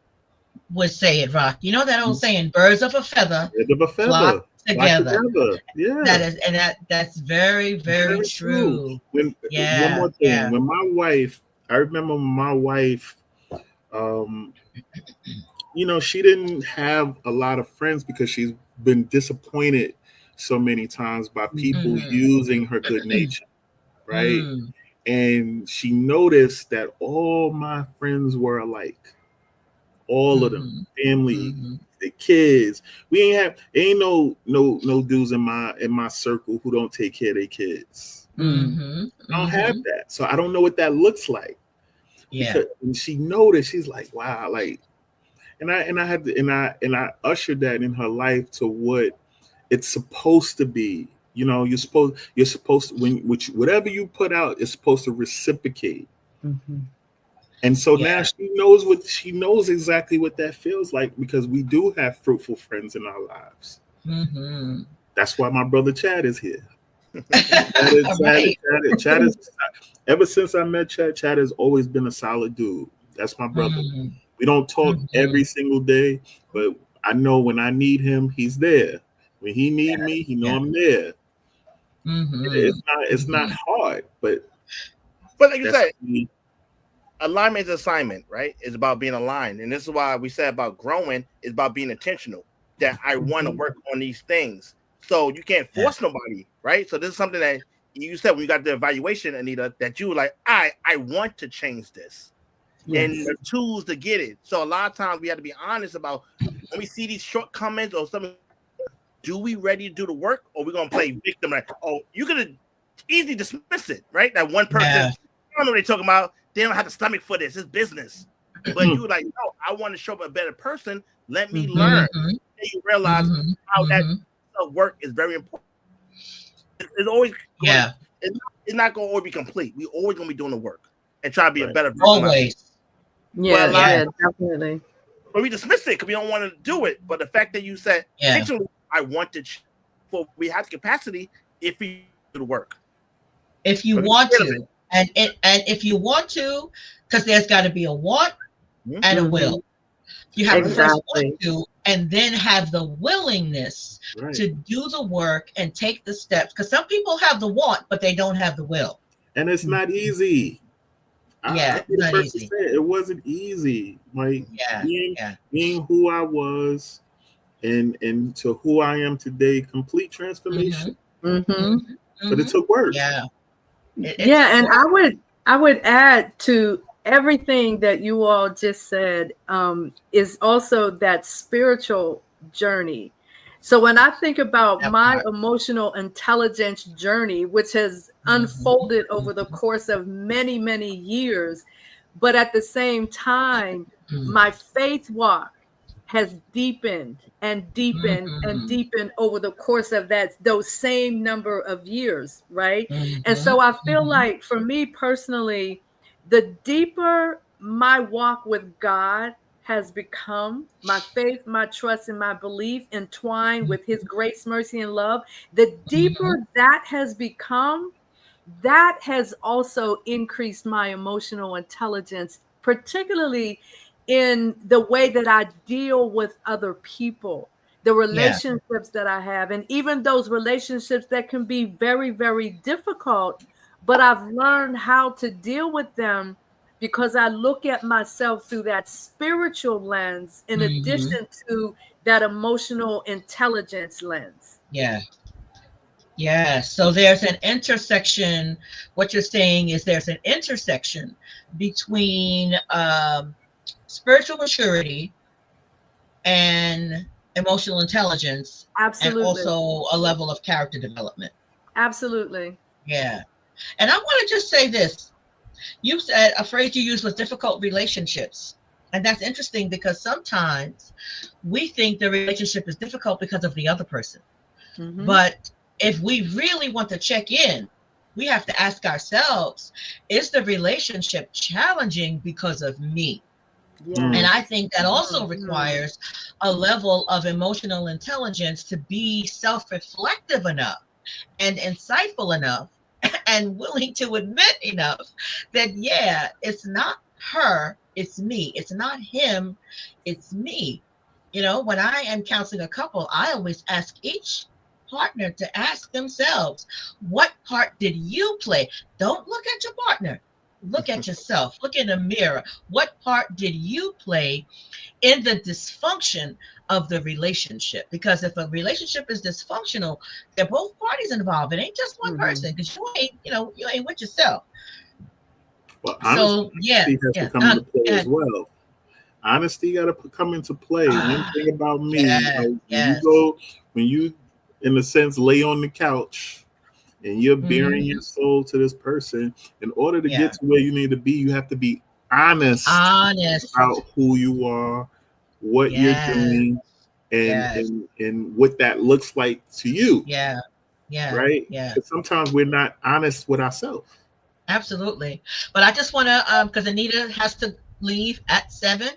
would say it, Rock. You know that old saying, birds of a feather flock together. Yeah. That's very, very true. One more thing. When my wife, I remember when my wife, she didn't have a lot of friends because she's been disappointed so many times by people using her good nature, right? And she noticed that all my friends were alike. All of them, family, the kids. We ain't no dudes in my circle who don't take care of their kids. I don't have that, so I don't know what that looks like. Because when she noticed, she's like, "Wow!" Like, and I ushered that in her life to what it's supposed to be. You're supposed to, whatever you put out is supposed to reciprocate. And so now she knows exactly what that feels like, because we do have fruitful friends in our lives. That's why my brother Chad is here. Chad is, ever since I met Chad has always been a solid dude. That's my brother. We don't talk every single day, but I know when I need him, he's there. When he need me, he know I'm there. It's not hard, but like you said, alignment is assignment, right? It's about being aligned. And this is why we said about growing is about being intentional, that I want to work on these things. So you can't force nobody, right? So this is something that you said when you got the evaluation, Anita, that you were like, I want to change this. And the tools to get it. So a lot of times we have to be honest about when we see these shortcomings or something, do we ready to do the work, or we going to play victim? Like, you're going to easily dismiss it, right? That one person, I don't know what they're talking about. They don't have the stomach for this. It's business. But you were like, no, I want to show up a better person. Let me learn. And you realize how that work is very important. It's always it's not going to always be complete. We always going to be doing the work and try to be a better person. Always. Definitely. But we dismiss it because we don't want to do it. But the fact that you said, I want to, we have the capacity if we do the work. If you want to. And if you want to, because there's got to be a want and a will. You have to first want to, and then have the willingness to do the work and take the steps. Because some people have the want, but they don't have the will. And it's not easy. Yeah, I not easy. It wasn't easy. Like being who I was and to who I am today, complete transformation. But it took work. Yeah. And I would add to everything that you all just said, is also that spiritual journey. So when I think about my emotional intelligence journey, which has unfolded over the course of many, many years, but at the same time, my faith walk has deepened and deepened and deepened over the course of those same number of years, right? And so I feel like for me personally, the deeper my walk with God has become, my faith, my trust, and my belief entwined with his grace, mercy, and love, the deeper that has become, that has also increased my emotional intelligence, particularly in the way that I deal with other people, the relationships that I have, and even those relationships that can be very, very difficult, but I've learned how to deal with them because I look at myself through that spiritual lens in addition to that emotional intelligence lens. Yeah, so there's an intersection. What you're saying is there's an intersection between spiritual maturity and emotional intelligence, Absolutely. and also a level of character development. Absolutely. Yeah. And I want to just say this. You said a phrase you used was difficult relationships. And that's interesting because sometimes we think the relationship is difficult because of the other person. But if we really want to check in, we have to ask ourselves, is the relationship challenging because of me? And I think that also requires a level of emotional intelligence to be self-reflective enough and insightful enough and willing to admit enough that, yeah, it's not her, it's me. It's not him, it's me. You know, when I am counseling a couple, I always ask each partner to ask themselves, what part did you play? Don't look at your partner. Look at yourself. Look in the mirror. What part did you play in the dysfunction of the relationship? Because if a relationship is dysfunctional, they're both parties involved. It ain't just one person, because you ain't with yourself. Well, honesty has to come into play as well. Honesty got to come into play. One thing about me, when you, in a sense, lay on the couch and you're bearing your soul to this person, in order to get to where you need to be, you have to be honest about who you are, what you're doing, and what that looks like to you. Right? Because sometimes we're not honest with ourselves. Absolutely. But I just want to, because Anita has to leave at 7.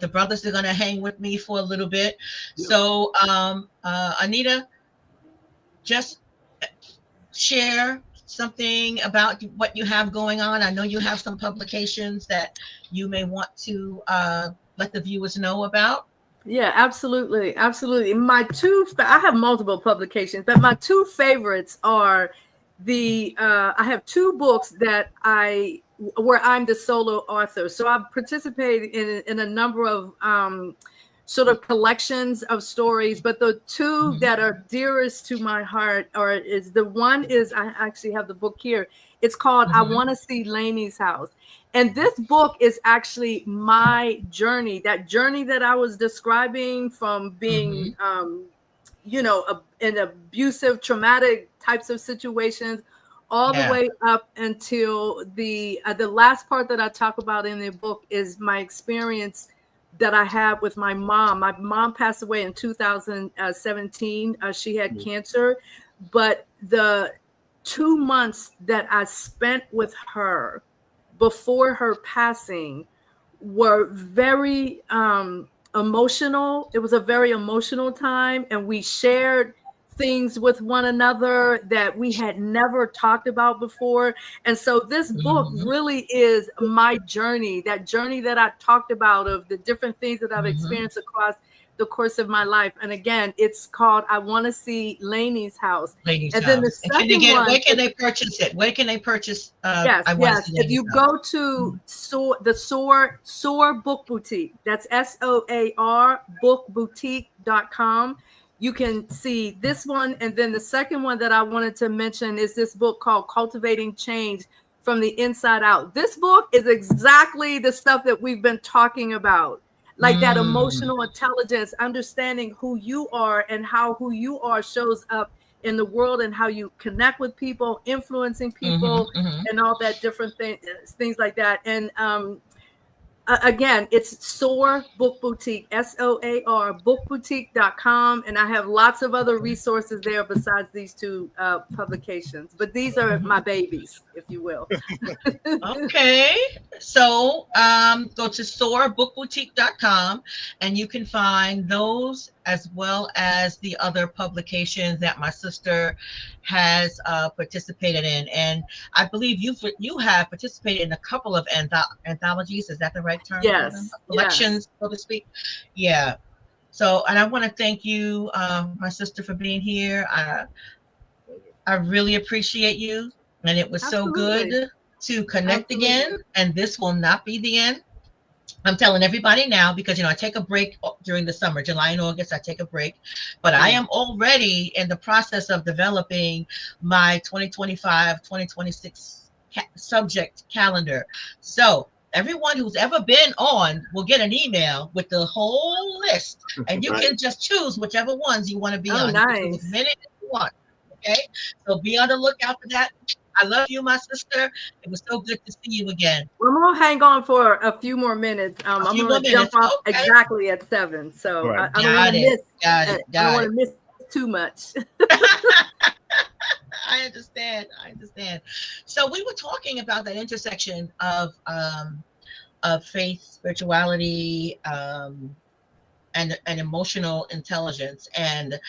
The brothers are going to hang with me for a little bit. So, Anita, just share something about what you have going on. I know you have some publications that you may want to let the viewers know about. Yeah, absolutely. Absolutely. I have multiple publications, but my 2 favorites are I have 2 books where I'm the solo author. So I've participated in a number of sort of collections of stories, but the 2 that are dearest to my heart I actually have the book here. It's called I Want to See Lainey's House. And this book is actually my journey, that journey that I was describing from being, in abusive, traumatic types of situations, all the way up until the last part that I talk about in the book is my experience that I had with my mom. My mom passed away in 2017. She had cancer, but the 2 months that I spent with her before her passing were very emotional. It was a very emotional time, and we shared things with one another that we had never talked about before. And so this book really is my journey, that journey that I talked about of the different things that I've experienced across the course of my life. And again, it's called I Want to See Lainey's House. Then the second one, where can they purchase it? Where can they purchase? Yes. If you go to SOAR Book Boutique, that's SOAR bookboutique.com. You can see this one. And then the second one that I wanted to mention is this book called Cultivating Change from the Inside Out. This book is exactly the stuff that we've been talking about. Like that emotional intelligence, understanding who you are and how who you are shows up in the world and how you connect with people, influencing people, and all that different things like that. And again, it's SOAR Book Boutique, SOAR bookboutique.com. And I have lots of other resources there besides these two publications. But these are my babies, if you will. Okay. So go to soarbookboutique.com and you can find those as well as the other publications that my sister has participated in. And I believe you have participated in a couple of anthologies. Is that the right term? Yes. Collections, so to speak. Yeah. So, and I want to thank you, my sister, for being here. I really appreciate you. And it was so good to connect again. And this will not be the end. I'm telling everybody now because, I take a break during the summer, July and August, I take a break, but I am already in the process of developing my 2025-2026 subject calendar. So everyone who's ever been on will get an email with the whole list, and you can just choose whichever ones you want to be on. Nice. You can do as many as you want. Okay, so be on the lookout for that. I love you, my sister. It was so good to see you again. We're going to hang on for a few more minutes. I'm going to jump off exactly at 7. So I don't want to miss too much. I understand. So we were talking about that intersection of faith, spirituality, and emotional intelligence. And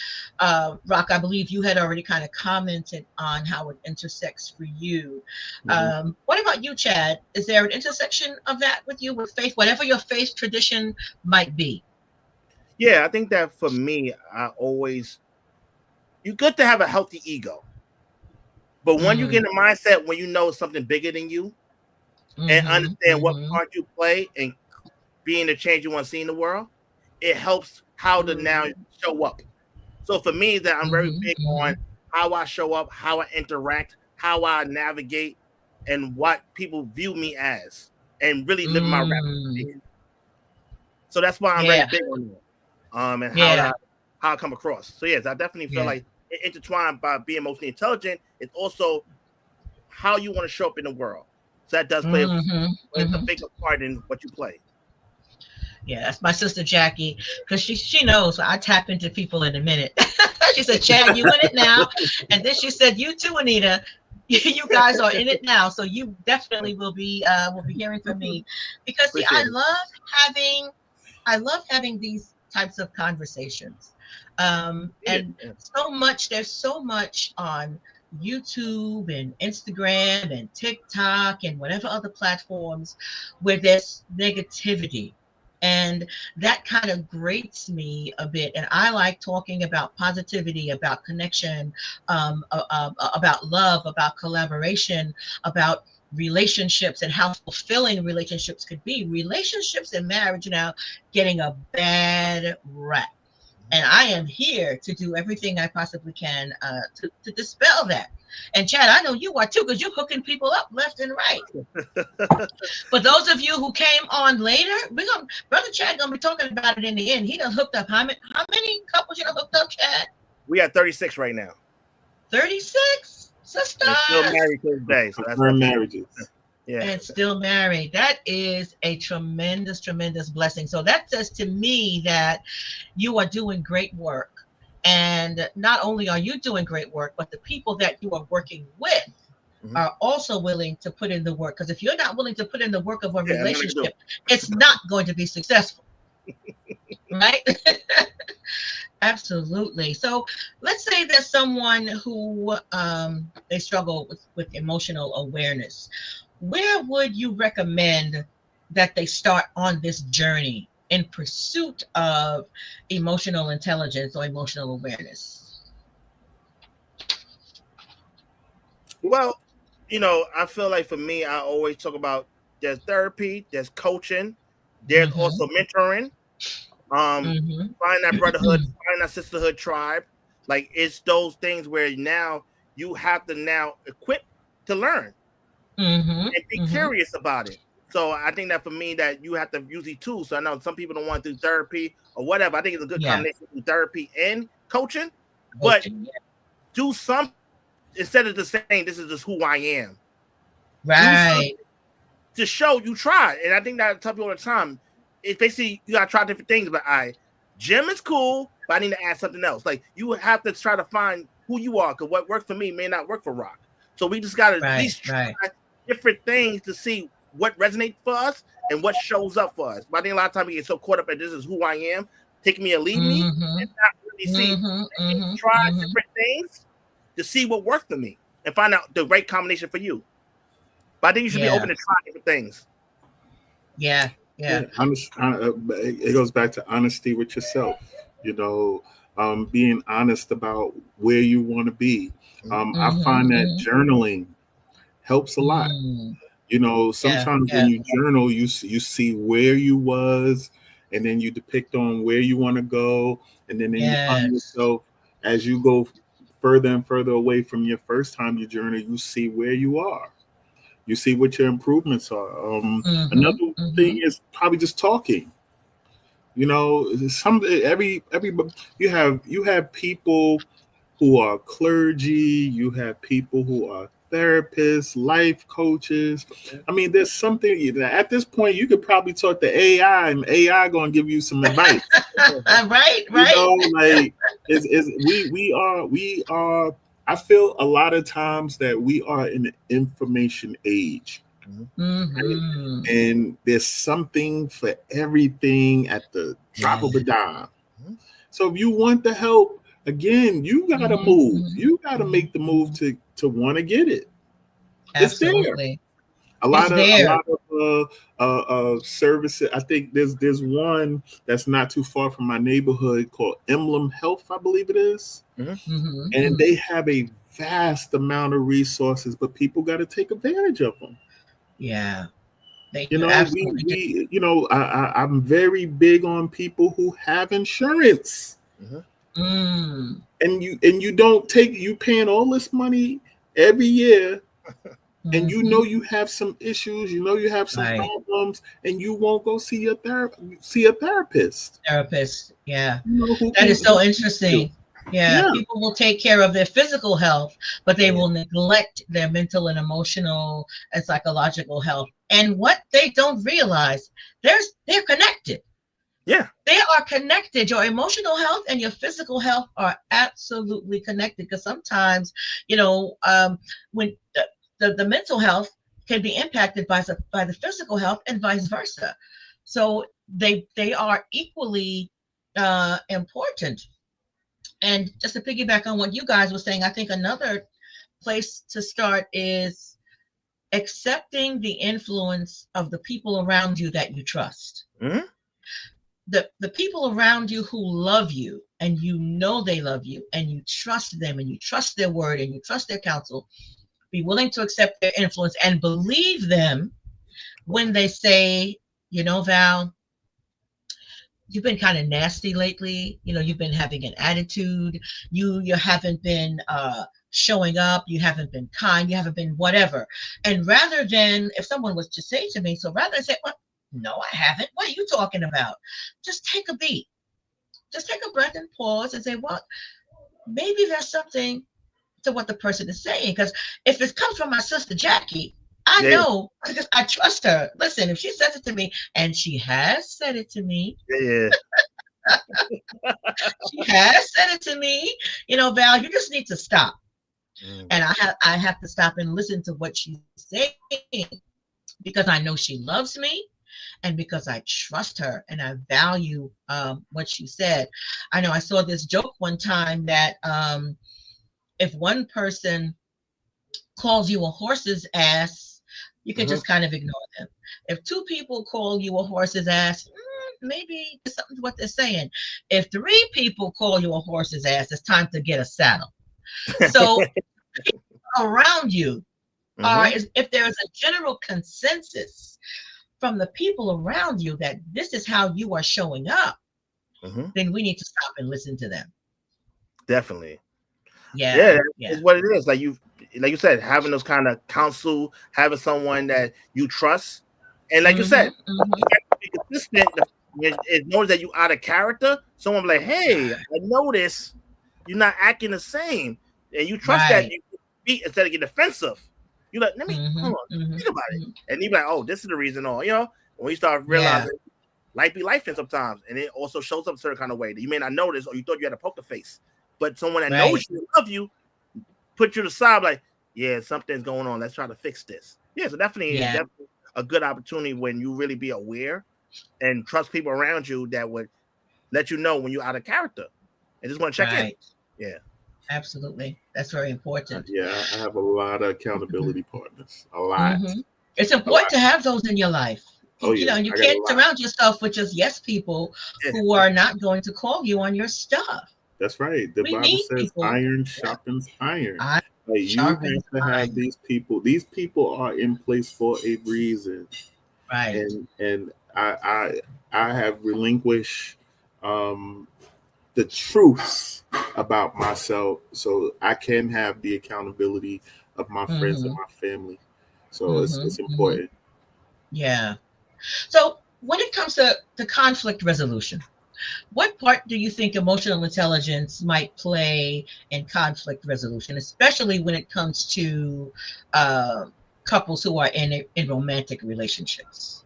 Rok, I believe you had already kind of commented on how it intersects for you. What about you, Chad? Is there an intersection of that with you, with faith, whatever your faith tradition might be? Yeah, I think that for me, you're good to have a healthy ego. But when you get in the mindset when you know something bigger than you and understand what part you play and being the change you want to see in the world, it helps how to now show up. So for me, that I'm very big on how I show up, how I interact, how I navigate, and what people view me as, and really live my reputation. So that's why I'm very big on that, and how I come across. So yes, I definitely feel like it intertwined by being emotionally intelligent. It's also how you want to show up in the world. So that does play a bigger part in what you play. Yeah, that's my sister Jackie, because she knows I tap into people in a minute. She said, Chad, you in it now. And then she said, you too, Anita. You guys are in it now. So you definitely will be hearing from me. Because see, I love having these types of conversations. And there's so much on YouTube and Instagram and TikTok and whatever other platforms where there's negativity. And that kind of grates me a bit. And I like talking about positivity, about connection, about love, about collaboration, about relationships and how fulfilling relationships could be. Relationships and marriage now getting a bad rap. And I am here to do everything I possibly can to dispel that. And Chad, I know you are too, because you're hooking people up left and right. For those of you who came on later, Brother Chad gonna be talking about it in the end. He done hooked up how many couples you done hooked up, Chad? We are 36 right now. 36? Sister. Still married to this day. So that's marriages. Yeah. And still married. That is a tremendous, tremendous blessing. So that says to me that you are doing great work. And not only are you doing great work, but the people that you are working with are also willing to put in the work. Because if you're not willing to put in the work of a relationship, it's not going to be successful. Right? Absolutely. So let's say there's someone who they struggle with emotional awareness. Where would you recommend that they start on this journey in pursuit of emotional intelligence or emotional awareness? Well, I feel like for me, I always talk about there's therapy, there's coaching, there's also mentoring. Find that brotherhood, find that sisterhood tribe. Like, it's those things where now you have to now equip to learn and be curious about it. So I think that for me, that you have to use these tools. So I know some people don't want to do therapy or whatever. I think it's a good combination of therapy and coaching, but do something instead of just saying this is just who I am. Right. To show you tried. And I think that I tell people all the time, it's basically you gotta try different things, but gym is cool, but I need to add something else. Like, you have to try to find who you are, because what works for me may not work for Rok. So we just gotta at least try different things to see what resonates for us and what shows up for us. But I think a lot of times we get so caught up in this is who I am, take me or leave me, and not really see try different things to see what works for me and find out the right combination for you. But I think you should be open to try different things. Yeah. It goes back to honesty with yourself. Being honest about where you want to be. I find that journaling helps a lot. Sometimes when you journal, you see where you was, and then you depict on where you want to go, and then you find yourself as you go further and further away from your first time you journal. You see where you are. You see what your improvements are. Another thing is probably just talking. You have people who are clergy. You have people who are therapists, life coaches. I mean, there's something at this point you could probably talk to AI, and AI gonna give you some advice. Right. We are. I feel a lot of times that we are in the information age. And there's something for everything at the drop of a dime. So if you want the help, again, you gotta move. You gotta make the move to want to get it. Absolutely. A lot of services. I think there's one that's not too far from my neighborhood called Emblem Health, I believe it is. And they have a vast amount of resources, but people got to take advantage of them. Yeah. I'm very big on people who have insurance. And you paying all this money every year, and you have some issues, you have some problems, and you won't go see a therapist. Yeah. That is so interesting. Yeah, people will take care of their physical health, but they will neglect their mental and emotional and psychological health. And what they don't realize, they're connected. Yeah, they are connected. Your emotional health and your physical health are absolutely connected, because sometimes, when the mental health can be impacted by the physical health and vice versa. So they are equally important. And just to piggyback on what you guys were saying, I think another place to start is accepting the influence of the people around you that you trust. The people around you who love you, and they love you, and you trust them, and you trust their word, and you trust their counsel. Be willing to accept their influence and believe them when they say, Val, you've been kind of nasty lately. You've been having an attitude. You haven't been showing up. You haven't been kind. You haven't been whatever. And rather than, if someone was to say to me, rather than say, well, no, I haven't. What are you talking about? Just take a beat. Just take a breath and pause and say, well, maybe there's something to what the person is saying. Because if it comes from my sister Jackie, I know, because I trust her. Listen, if she says it to me, and she has said it to me, she has said it to me, Val, you just need to stop. And I have to stop and listen to what she's saying, because I know she loves me, and because I trust her and I value what she said. I know I saw this joke one time that if one person calls you a horse's ass, you can just kind of ignore them. If two people call you a horse's ass, maybe there's something to what they're saying. If three people call you a horse's ass, it's time to get a saddle. So people around you are, if there is a general consensus from the people around you that this is how you are showing up, then we need to stop and listen to them. Definitely. Yeah. It's what it is. Like you said, having those kind of counsel, having someone that you trust, and like you said, you have to be consistent. It knows that you out of character. Someone be like, "Hey, I notice you're not acting the same," and you trust that you speak instead of get defensive. You like, let me hold on, think about it, and you be like, "Oh, this is the reason." Or when you start realizing life be life sometimes, and it also shows up a certain kind of way that you may not notice, or you thought you had a poker face. But someone that knows you, love you, put you to the side, like, yeah, something's going on. Let's try to fix this. Yeah, so definitely a good opportunity when you really be aware and trust people around you that would let you know when you're out of character and just want to check in. Yeah, absolutely. That's very important. I have a lot of accountability partners. A lot. It's important to have those in your life. Oh, you know, and you can't surround yourself with just yes people who are not going to call you on your stuff. That's right. The Bible says iron sharpens iron. You have to have these people. These people are in place for a reason. Right. And I have relinquished the truths about myself so I can have the accountability of my friends and my family. So it's important. Yeah. So when it comes to conflict resolution, what part do you think emotional intelligence might play in conflict resolution, especially when it comes to couples who are in romantic relationships?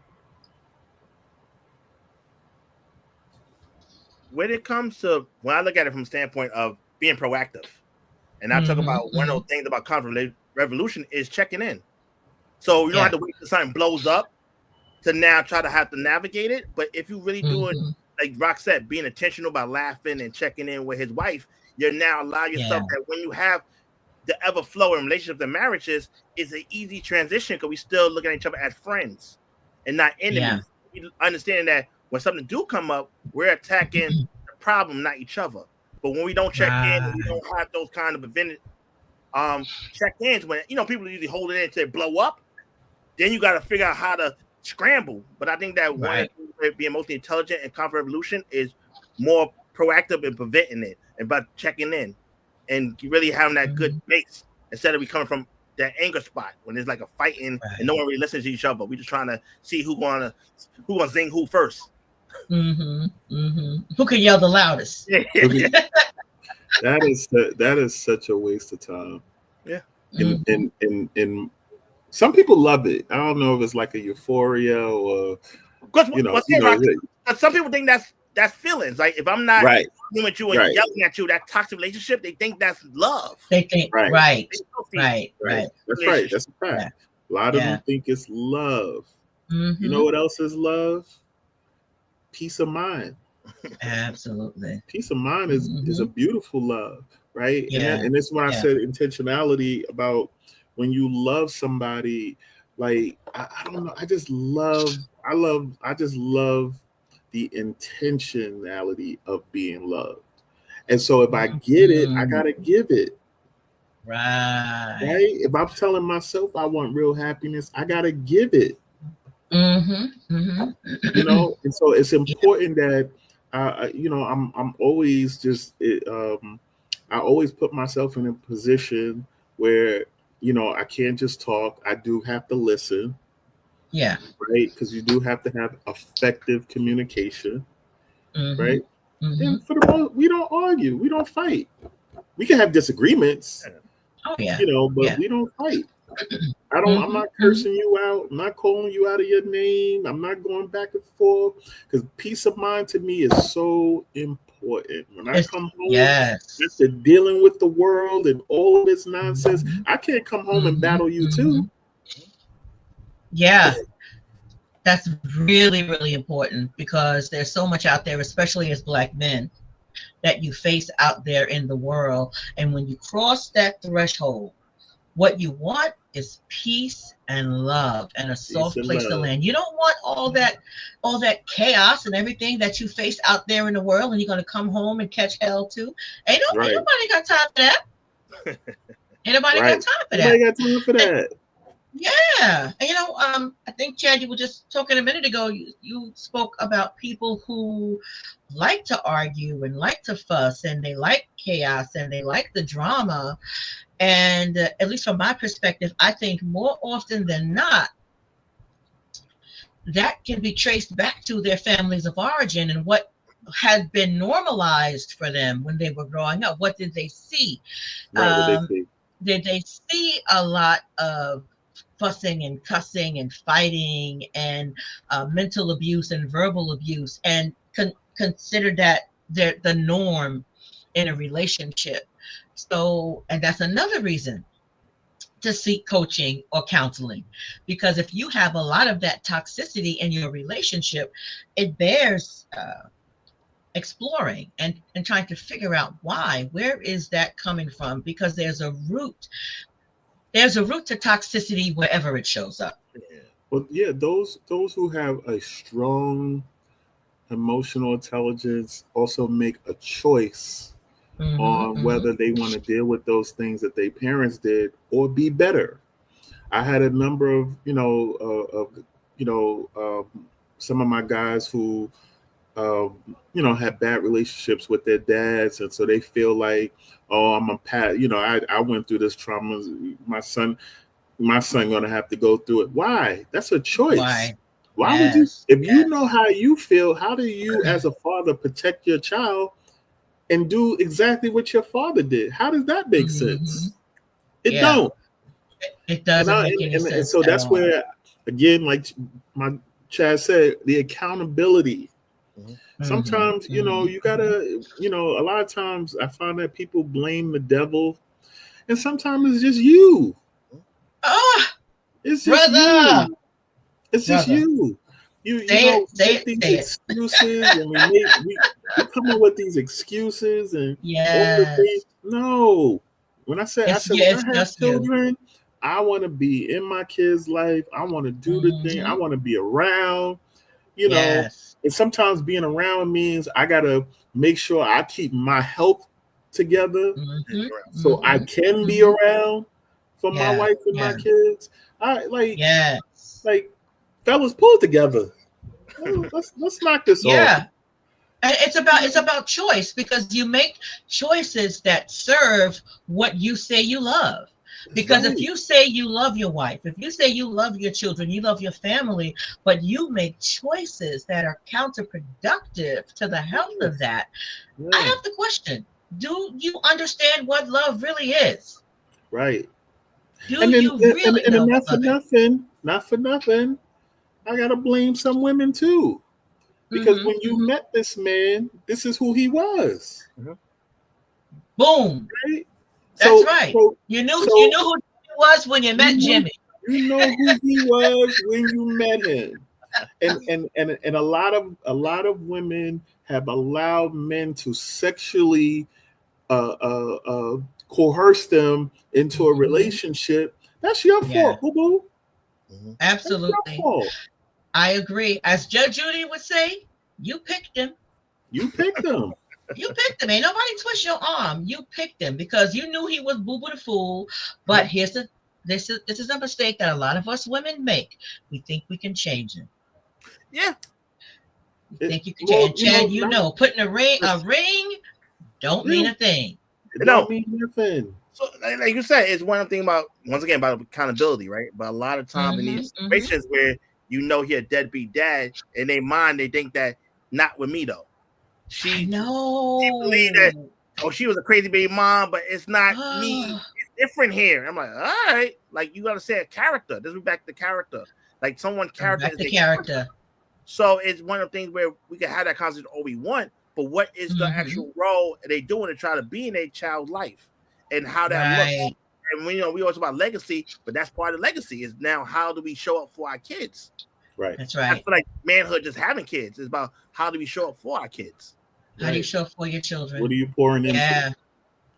When it comes to, when I look at it from the standpoint of being proactive, and I talk about one of those things about conflict resolution is checking in. So you don't have to wait till something blows up to now try to have to navigate it. But if you really do it, like Rok said, being intentional about laughing and checking in with his wife, you're now allow yourself that when you have the ever flow in relationships and marriages, it's an easy transition because we still look at each other as friends and not enemies. We understand that when something do come up, we're attacking the problem, not each other. But when we don't check in, and we don't have those kind of event check-ins, when people usually hold it in until it blow up, then you got to figure out how to scramble. But I think that one of being mostly intelligent and conflict resolution is more proactive in preventing it and about checking in and really having that good base instead of coming from that anger spot when there's like a fighting and no one really listens to each other. We're just trying to see who gonna zing who first. Who can yell the loudest? That is such a waste of time. Yeah. And some people love it. I don't know if it's like a euphoria or some people think that's feelings. Like if I'm not with you and yelling at you, that toxic relationship, they think that's love. They think right. That's right. That's a fact. A lot of them think it's love. You know what else is love? Peace of mind. Absolutely. Peace of mind is a beautiful love, right? Yeah. And that's when I said intentionality about when you love somebody, like I don't know, I just love the intentionality of being loved. And so if I get it, I gotta give it. Right. If I'm telling myself I want real happiness, I gotta give it. And so it's important that I'm always just I always put myself in a position where I can't just talk. I do have to listen. Yeah. Right. Because you do have to have effective communication. Right. And for the most, we don't argue. We don't fight. We can have disagreements. Oh yeah. But we don't fight. I'm not cursing you out. I'm not calling you out of your name. I'm not going back and forth because peace of mind to me is so important. When I come home after dealing with the world and all of its nonsense, I can't come home and battle you too. Yeah. That's really, really important, because there's so much out there, especially as Black men, that you face out there in the world. And when you cross that threshold, what you want is peace and love and a soft place to land. You don't want all that chaos and everything that you face out there in the world, and you're going to come home and catch hell too. Ain't nobody got time for that. Ain't nobody got time for that. Nobody got time for that. Yeah. And I think, Chad, you were just talking a minute ago, you spoke about people who like to argue and like to fuss, and they like chaos and they like the drama. And at least from my perspective, I think more often than not, that can be traced back to their families of origin and what had been normalized for them when they were growing up. What did they see? Did they see a lot of fussing and cussing and fighting and mental abuse and verbal abuse, and consider that the norm in a relationship? So, and that's another reason to seek coaching or counseling, because if you have a lot of that toxicity in your relationship, it bears exploring and trying to figure out why. Where is that coming from? Because there's a root to toxicity wherever it shows up. Well, yeah, those who have a strong emotional intelligence also make a choice on whether they want to deal with those things that their parents did or be better. I had a number of some of my guys who had bad relationships with their dads, and so they feel like, oh, I'm a pat. I went through this trauma. My son gonna have to go through it. Why? That's a choice. Why would you? If you know how you feel, how do you, as a father, protect your child and do exactly what your father did? How does that make sense? It don't. It doesn't make any sense. And so that's where, again, like my Chad said, the accountability. Sometimes, you gotta, a lot of times I find that people blame the devil, and sometimes it's just you. It's just you. It's just you. You make these excuses, and we come up with these excuses, and no. When I have children, I want to be in my kids' life. I want to do the thing. I want to be around. And sometimes being around means I gotta make sure I keep my health together, so I can be around for my wife and my kids. Fellas, pull it together. Let's knock this off. And it's about choice, because you make choices that serve what you say you love. Because if you say you love your wife, if you say you love your children, you love your family, but you make choices that are counterproductive to the health of that, I have to question, do you understand what love really is? Right. Not for nothing, I gotta blame some women too. Because when you met this man, this is who he was. Boom. Right? That's right. You knew who he was when you met Jimmy. You know who he was when you met him. And a lot of women have allowed men to sexually coerce them into a relationship. That's your fault, boo-boo. Absolutely. I agree. As Judge Judy would say, you picked him. You picked him. You picked him. Ain't nobody twist your arm. You picked him because you knew he was Boo Boo the Fool. But this is a mistake that a lot of us women make. We think we can change him. Yeah. You think you can change. And Chad, putting a ring don't mean a thing. It don't mean nothing. So, like you said, it's one thing about accountability, right? But a lot of times in these situations where he a deadbeat dad, in their mind they think that not with me though. She believed that she was a crazy baby mom, but it's not me. It's different here. I'm like, all right, like you gotta say a character. This is back to character. Like someone character is the character. So it's one of the things where we can have that conversation all we want, but what is the actual role they doing to try to be in a child's life and how that looks? And we always talk about legacy, but that's part of the legacy is now how do we show up for our kids? Right. That's right. I feel like manhood just having kids is about how do we show up for our kids. How do you show up for your children? What are you pouring into? Yeah.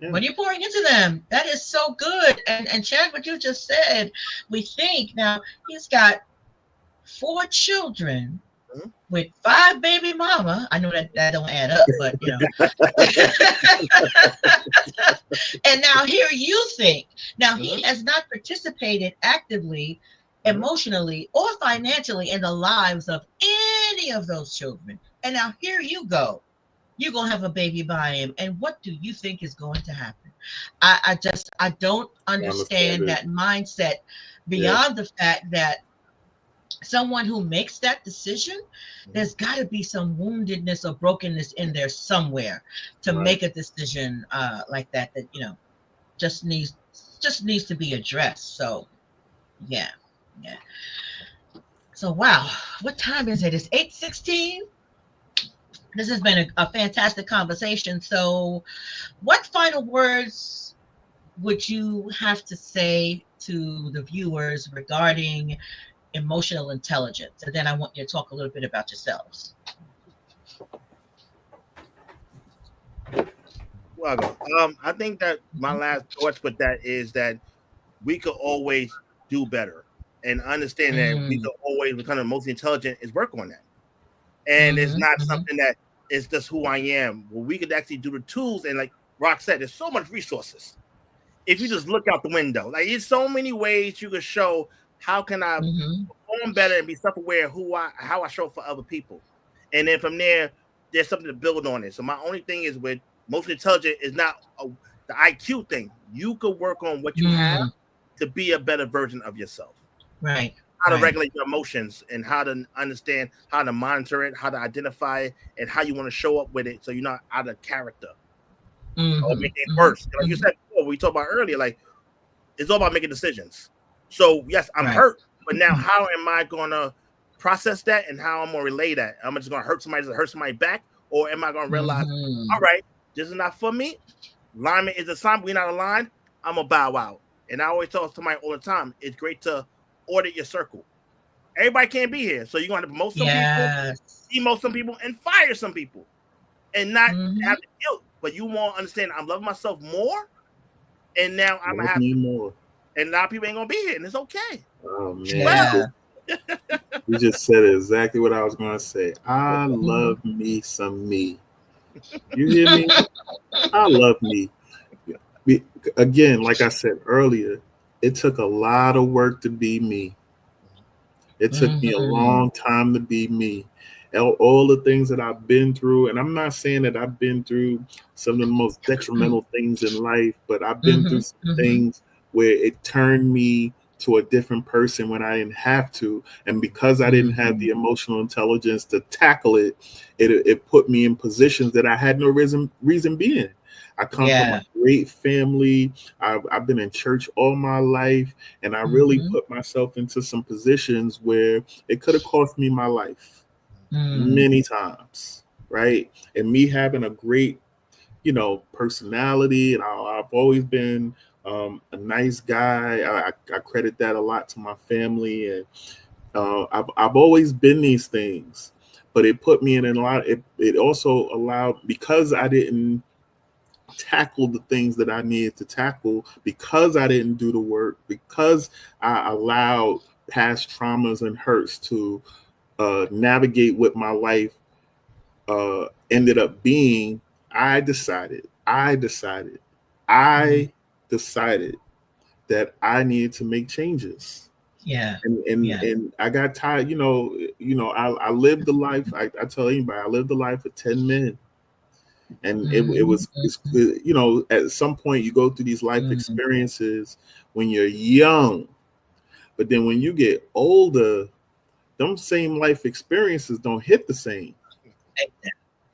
What are you pouring into them? That is so good. And Chad, what you just said, we think now he's got 4 children with 5 baby mama. I know that don't add up, but you know. And now here you think. Now he has not participated actively, emotionally, or financially in the lives of any of those children. And now here you go. You're going to have a baby by him. And what do you think is going to happen? I don't understand that mindset beyond the fact that someone who makes that decision, there's got to be some woundedness or brokenness in there somewhere to make a decision like that, you know, just needs to be addressed. So, yeah. So, wow. What time is it? It's 8:16. This has been a fantastic conversation. So what final words would you have to say to the viewers regarding emotional intelligence? And then I want you to talk a little bit about yourselves. Well, I think that my last thoughts with that is that we could always do better, and understand that we could always become emotionally intelligent is work on that. And it's not something that is just who I am. Well, we could actually do the tools, and like Rok said, there's so much resources. If you just look out the window, like there's so many ways you could show how can I perform better and be self-aware of how I show up for other people. And then from there, there's something to build on it. So my only thing is with emotionally intelligent is not the IQ thing. You could work on what you have to be a better version of yourself. Right. How to regulate your emotions and how to understand how to monitor it, how to identify it, and how you want to show up with it so you're not out of character or making it worse. Like you said before, we talked about earlier, like it's all about making decisions. So yes, I'm hurt, but now how am I going to process that and how I'm going to relay that? Am I just going to hurt somebody back, or am I going to realize, all right, this is not for me. Alignment is a sign. We're not aligned. I'm going to bow out. And I always tell somebody all the time, it's great to audit your circle. Everybody can't be here, so you're going to promote some people, demote some people, and fire some people, and not have the guilt. But you want to understand, I'm loving myself more, and now I'm gonna have more. And a lot of people ain't gonna be here, and it's okay. Oh man, you just said exactly what I was gonna say. I love me some me. You hear me? I love me. Again, like I said earlier, it took a lot of work to be me. It took me a long time to be me. All the things that I've been through, and I'm not saying that I've been through some of the most detrimental things in life, but I've been through some things where it turned me to a different person when I didn't have to. And because I didn't have the emotional intelligence to tackle it, it put me in positions that I had no reason being. I come from a great family. I've been in church all my life, and I really put myself into some positions where it could have cost me my life many times, right? And me having a great, personality, and I've always been a nice guy. I credit that a lot to my family, and I've always been these things, but it put me in a lot. It also allowed, because I didn't tackle the things that I needed to tackle, because I didn't do the work, because I allowed past traumas and hurts to navigate what my life ended up being. I decided that I needed to make changes. And I got tired. I lived the life. I tell anybody, I lived the life of 10 men. And it was, at some point you go through these life experiences when you're young, but then when you get older, them same life experiences don't hit the same.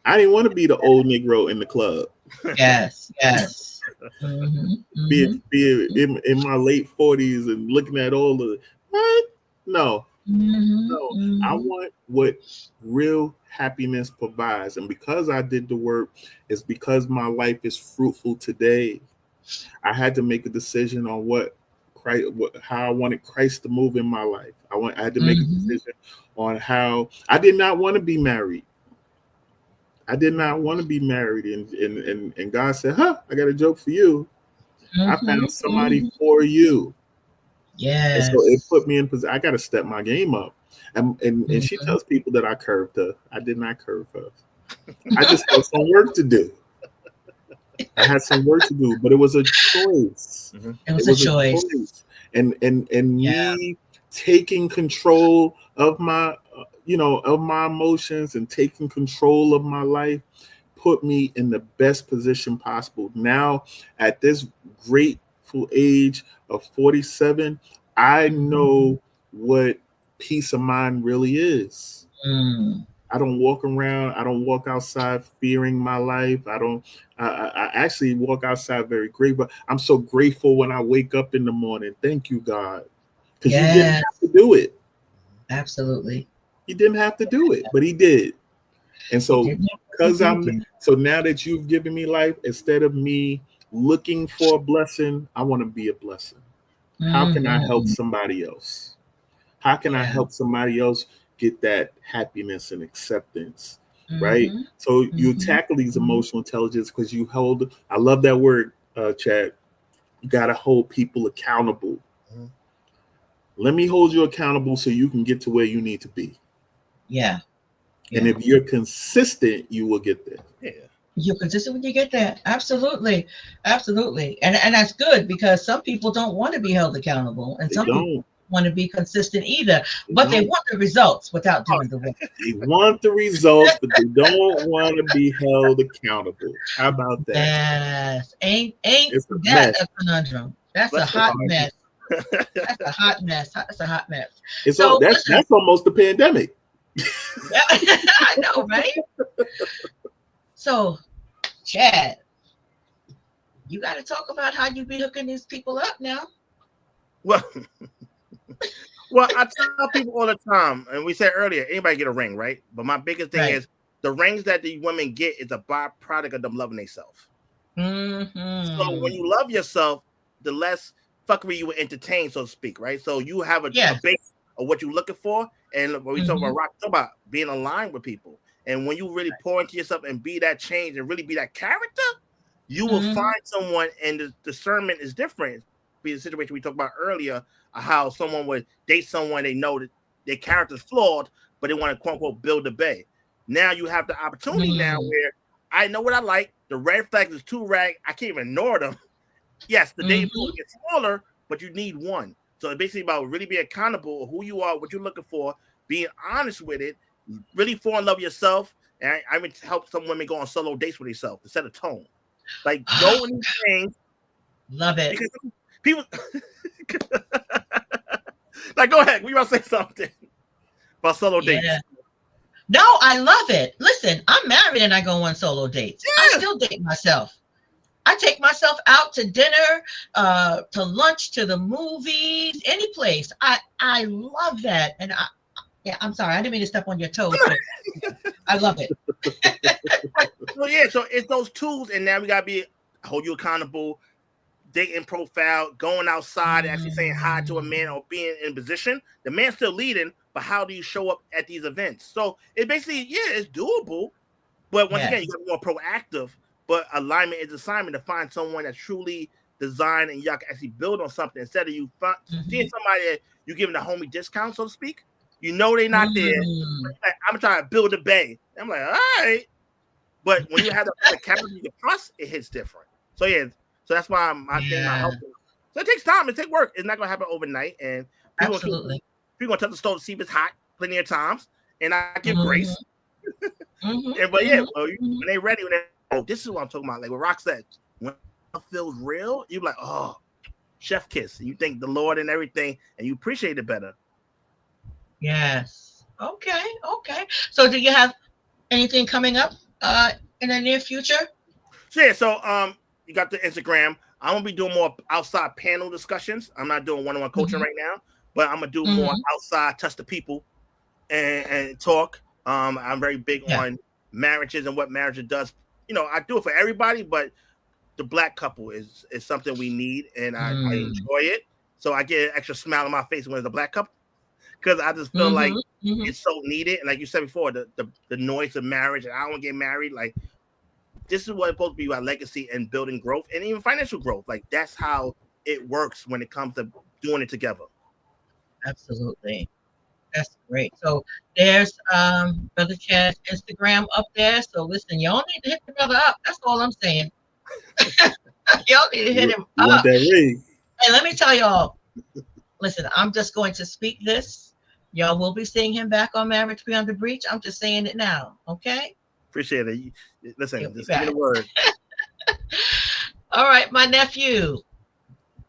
I didn't want to be the old Negro in the club. Yes. Be it in my late 40s and looking at all the what? No. I want what real happiness provides. And because I did the work, it's because my life is fruitful today. I had to make a decision on what Christ, how I wanted Christ to move in my life. I had to make a decision on how I did not want to be married. I did not want to be married, and God said, "Huh, I got a joke for you. I found somebody for you." Yes. And so it put me in position. I got to step my game up. And she tells people that I curved her. I did not curve her. I just had some work to do. I had some work to do, but it was a choice. It was a choice. And me taking control of my, of my emotions and taking control of my life put me in the best position possible. Now, at this grateful age of 47, I know what peace of mind really is. I don't walk around. I don't walk outside fearing my life. I actually walk outside very grateful. I'm so grateful when I wake up in the morning. Thank you, God. Because you didn't have to do it. Absolutely. He didn't have to do it, but he did. And so so now that you've given me life, instead of me looking for a blessing, I want to be a blessing. How can I help somebody else? How can I help somebody else get that happiness and acceptance, right? So you tackle these emotional intelligence because I love that word, Chad. You got to hold people accountable. Let me hold you accountable so you can get to where you need to be. Yeah. And if you're consistent, you will get there. Yeah. You're consistent when you get that. Absolutely. Absolutely. And that's good because some people don't want to be held accountable and some people want to be consistent either, but they want the results without doing the work. They want the results, but they don't want to be held accountable. How about that? Yes. Ain't that a conundrum? That's a hot mess. That's a hot mess. That's a hot mess. That's almost the pandemic. I know, right? So, Chad, you got to talk about how you be hooking these people up now. Well, I tell people all the time, and we said earlier, anybody get a ring, right? But my biggest thing is the rings that the women get is a byproduct of them loving themselves. So when you love yourself, the less fuckery you will entertain, so to speak, right? So you have a base of what you're looking for, and when we talk about being aligned with people, and when you really pour into yourself and be that change and really be that character, you will find someone, and the discernment is different. Be the situation we talked about earlier, how someone would date someone they know that their character's flawed, but they want to quote unquote build a bay. Now you have the opportunity now where I know what I like. The red flags is too rag. I can't even ignore them. Yes, the dating pool gets smaller, but you need one. So it's basically about really being accountable of who you are, what you're looking for, being honest with it, really fall in love with yourself. And I would help some women go on solo dates with themselves to set a tone. Like go in these things. Love it. Because people like go ahead. We want to say something about solo dates. No, I love it. Listen, I'm married and I go on solo dates. I still date myself. I take myself out to dinner, to lunch, to the movies, any place. I love that. And I'm sorry, I didn't mean to step on your toes, but I love it. So it's those tools, and now we gotta hold you accountable, dating profile, going outside, actually saying hi to a man or being in position. The man's still leading, but how do you show up at these events? So it basically, it's doable, but once again, you got to be more proactive. But alignment is assignment to find someone that's truly designed and y'all can actually build on something instead of you seeing somebody that you giving a homie discount, so to speak. You know they're not there. Like, I'm trying to build a bay. I'm like, all right. But when you have the capital you can trust, it hits different. So so that's why my help. So it takes time. It takes work. It's not gonna happen overnight. And people gonna touch the stove to see if it's hot plenty of times. And I give grace. When they ready, this is what I'm talking about. Like what Rock said, when it feels real, you're like, oh, chef kiss. You thank the Lord and everything, and you appreciate it better. Yes. Okay. So do you have anything coming up in the near future? So you got the Instagram. I'm gonna be doing more outside panel discussions. I'm not doing one-on-one coaching right now, but I'm gonna do more outside, touch the people and talk. I'm very big on marriages and what marriage does. You know, I do it for everybody, but the Black couple is something we need, and I enjoy it. so I get an extra smile on my face when it's a black couple, because I just feel like it's so needed. And like you said before, the noise of marriage, and I don't want to get married. Like, this is what it's supposed to be about: legacy and building growth, and even financial growth. Like, that's how it works when it comes to doing it together. Absolutely. That's great. So there's Brother Chad's Instagram up there. So listen, y'all need to hit the brother up. That's all I'm saying. Y'all need to hit him You up. want that ring? And let me tell y'all, listen, I'm just going to speak this. Y'all will be seeing him back on Marriage Beyond the Breach. I'm just saying it now. Okay? Appreciate it. Listen, just give me the word. All right, my nephew.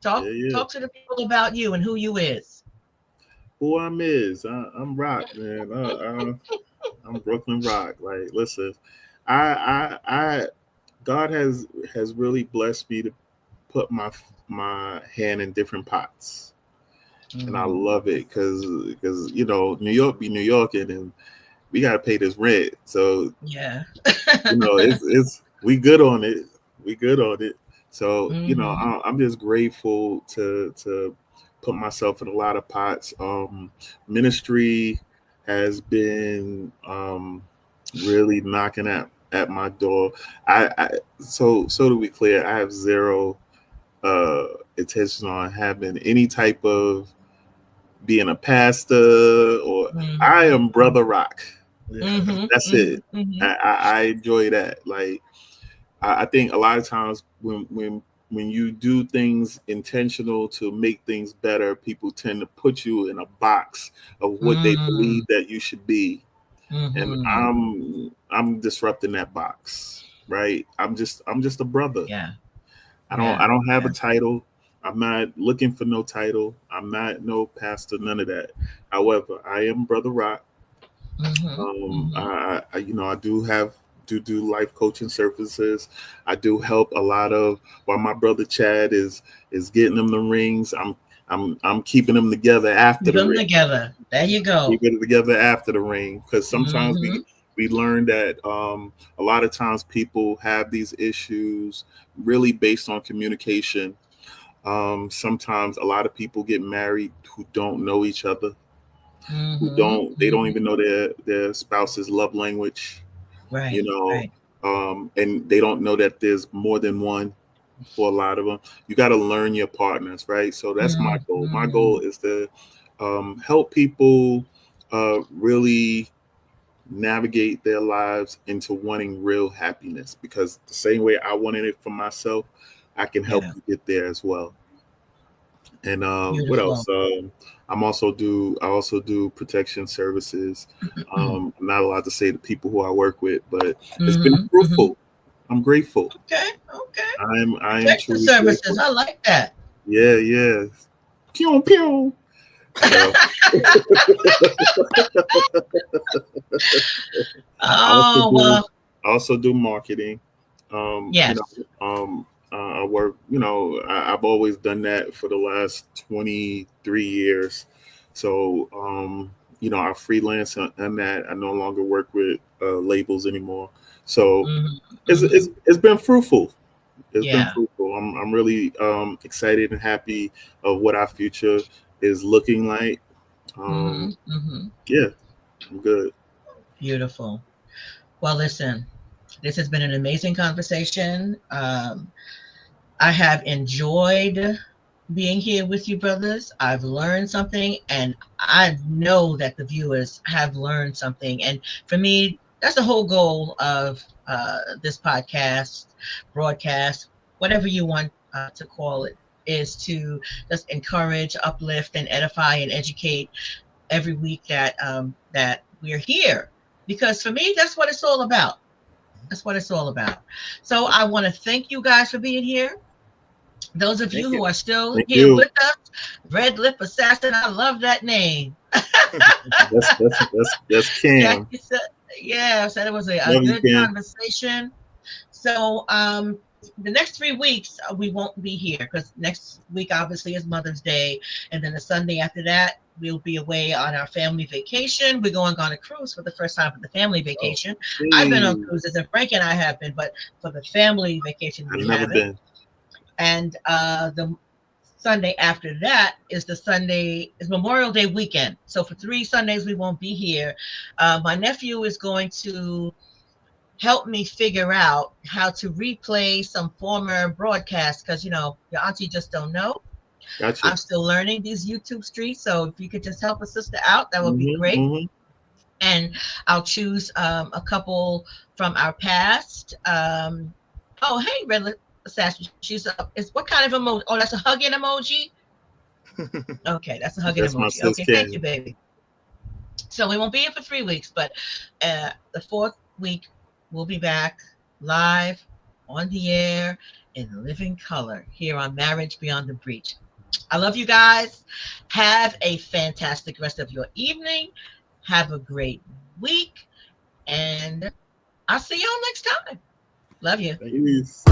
Talk Yeah. to the people about you and who you is. Who I'm I'm Rok, man. I'm RoKland Rok. Like, listen, I God has really blessed me to put my hand in different pots, and I love it because you know, New York be New York, and we gotta pay this rent. So yeah, you know, it's we good on it. We good on it. So you know, I'm just grateful to put myself in a lot of pots. Ministry has been really knocking at my door. So to be clear, I have zero intention on having any type of being a pastor, or I am Brother Rok. That's it. I enjoy that. Like, I think a lot of times when you do things intentional to make things better, people tend to put you in a box of what they believe that you should be. And I'm disrupting that box, right? I'm just a brother. Yeah. I don't have a title. I'm not looking for no title. I'm not no pastor, none of that. However, I am Brother Rok. I do life coaching services. I do help a lot of, while my brother Chad is getting them the rings, I'm keeping them together after the ring. Together. There you go. Keep it together after the ring, because sometimes we learn that a lot of times people have these issues really based on communication. Sometimes a lot of people get married who don't know each other, who don't even know their spouse's love language. Right. You know, and they don't know that there's more than one for a lot of them. You got to learn your partners, right? So that's my goal. My goal is to help people really navigate their lives into wanting real happiness, because the same way I wanted it for myself, I can help you get there as well. And what else? I also do protection services. I'm not allowed to say the people who I work with, but it's been fruitful. I'm grateful. Okay. I am protection truly services. grateful. I like that. Yeah. Pew pew. So. I also do marketing. Yes. I work, I've always done that for the last 23 years. So, I freelance on that. I no longer work with labels anymore. So it's been fruitful. It's been fruitful. I'm really excited and happy of what our future is looking like. Yeah, I'm good. Beautiful. Well, listen, this has been an amazing conversation. I have enjoyed being here with you, brothers. I've learned something, and I know that the viewers have learned something. And for me, that's the whole goal of this podcast, broadcast, whatever you want to call it, is to just encourage, uplift, and edify and educate every week that we're here. Because for me, that's what it's all about. That's what it's all about. So I want to thank you guys for being here. Those of you who are still here with us, Red Lip Assassin, I love that name. That's Cam. Yeah, I said it was a good conversation. So the next 3 weeks we won't be here, because next week obviously is Mother's Day, and then the Sunday after that we'll be away on our family vacation. We're going on a cruise for the first time for the family vacation. I've been on cruises, and Frank and I have been, but for the family vacation we haven't. And the Sunday after that is Memorial Day weekend. So for 3 Sundays, we won't be here. My nephew is going to help me figure out how to replay some former broadcasts because, your auntie just don't know. Gotcha. I'm still learning these YouTube streets. So if you could just help a sister out, that would be great. And I'll choose a couple from our past. Oh, hey, Red Assassin. She's up. What kind of emoji? Oh, that's a hugging emoji? Okay, that's a hugging emoji. Okay, thank you, baby. So we won't be here for 3 weeks, but the 4th week, we'll be back live on the air in living color here on Marriage Beyond the Breach. I love you guys. Have a fantastic rest of your evening. Have a great week. And I'll see y'all next time. Love you. Peace.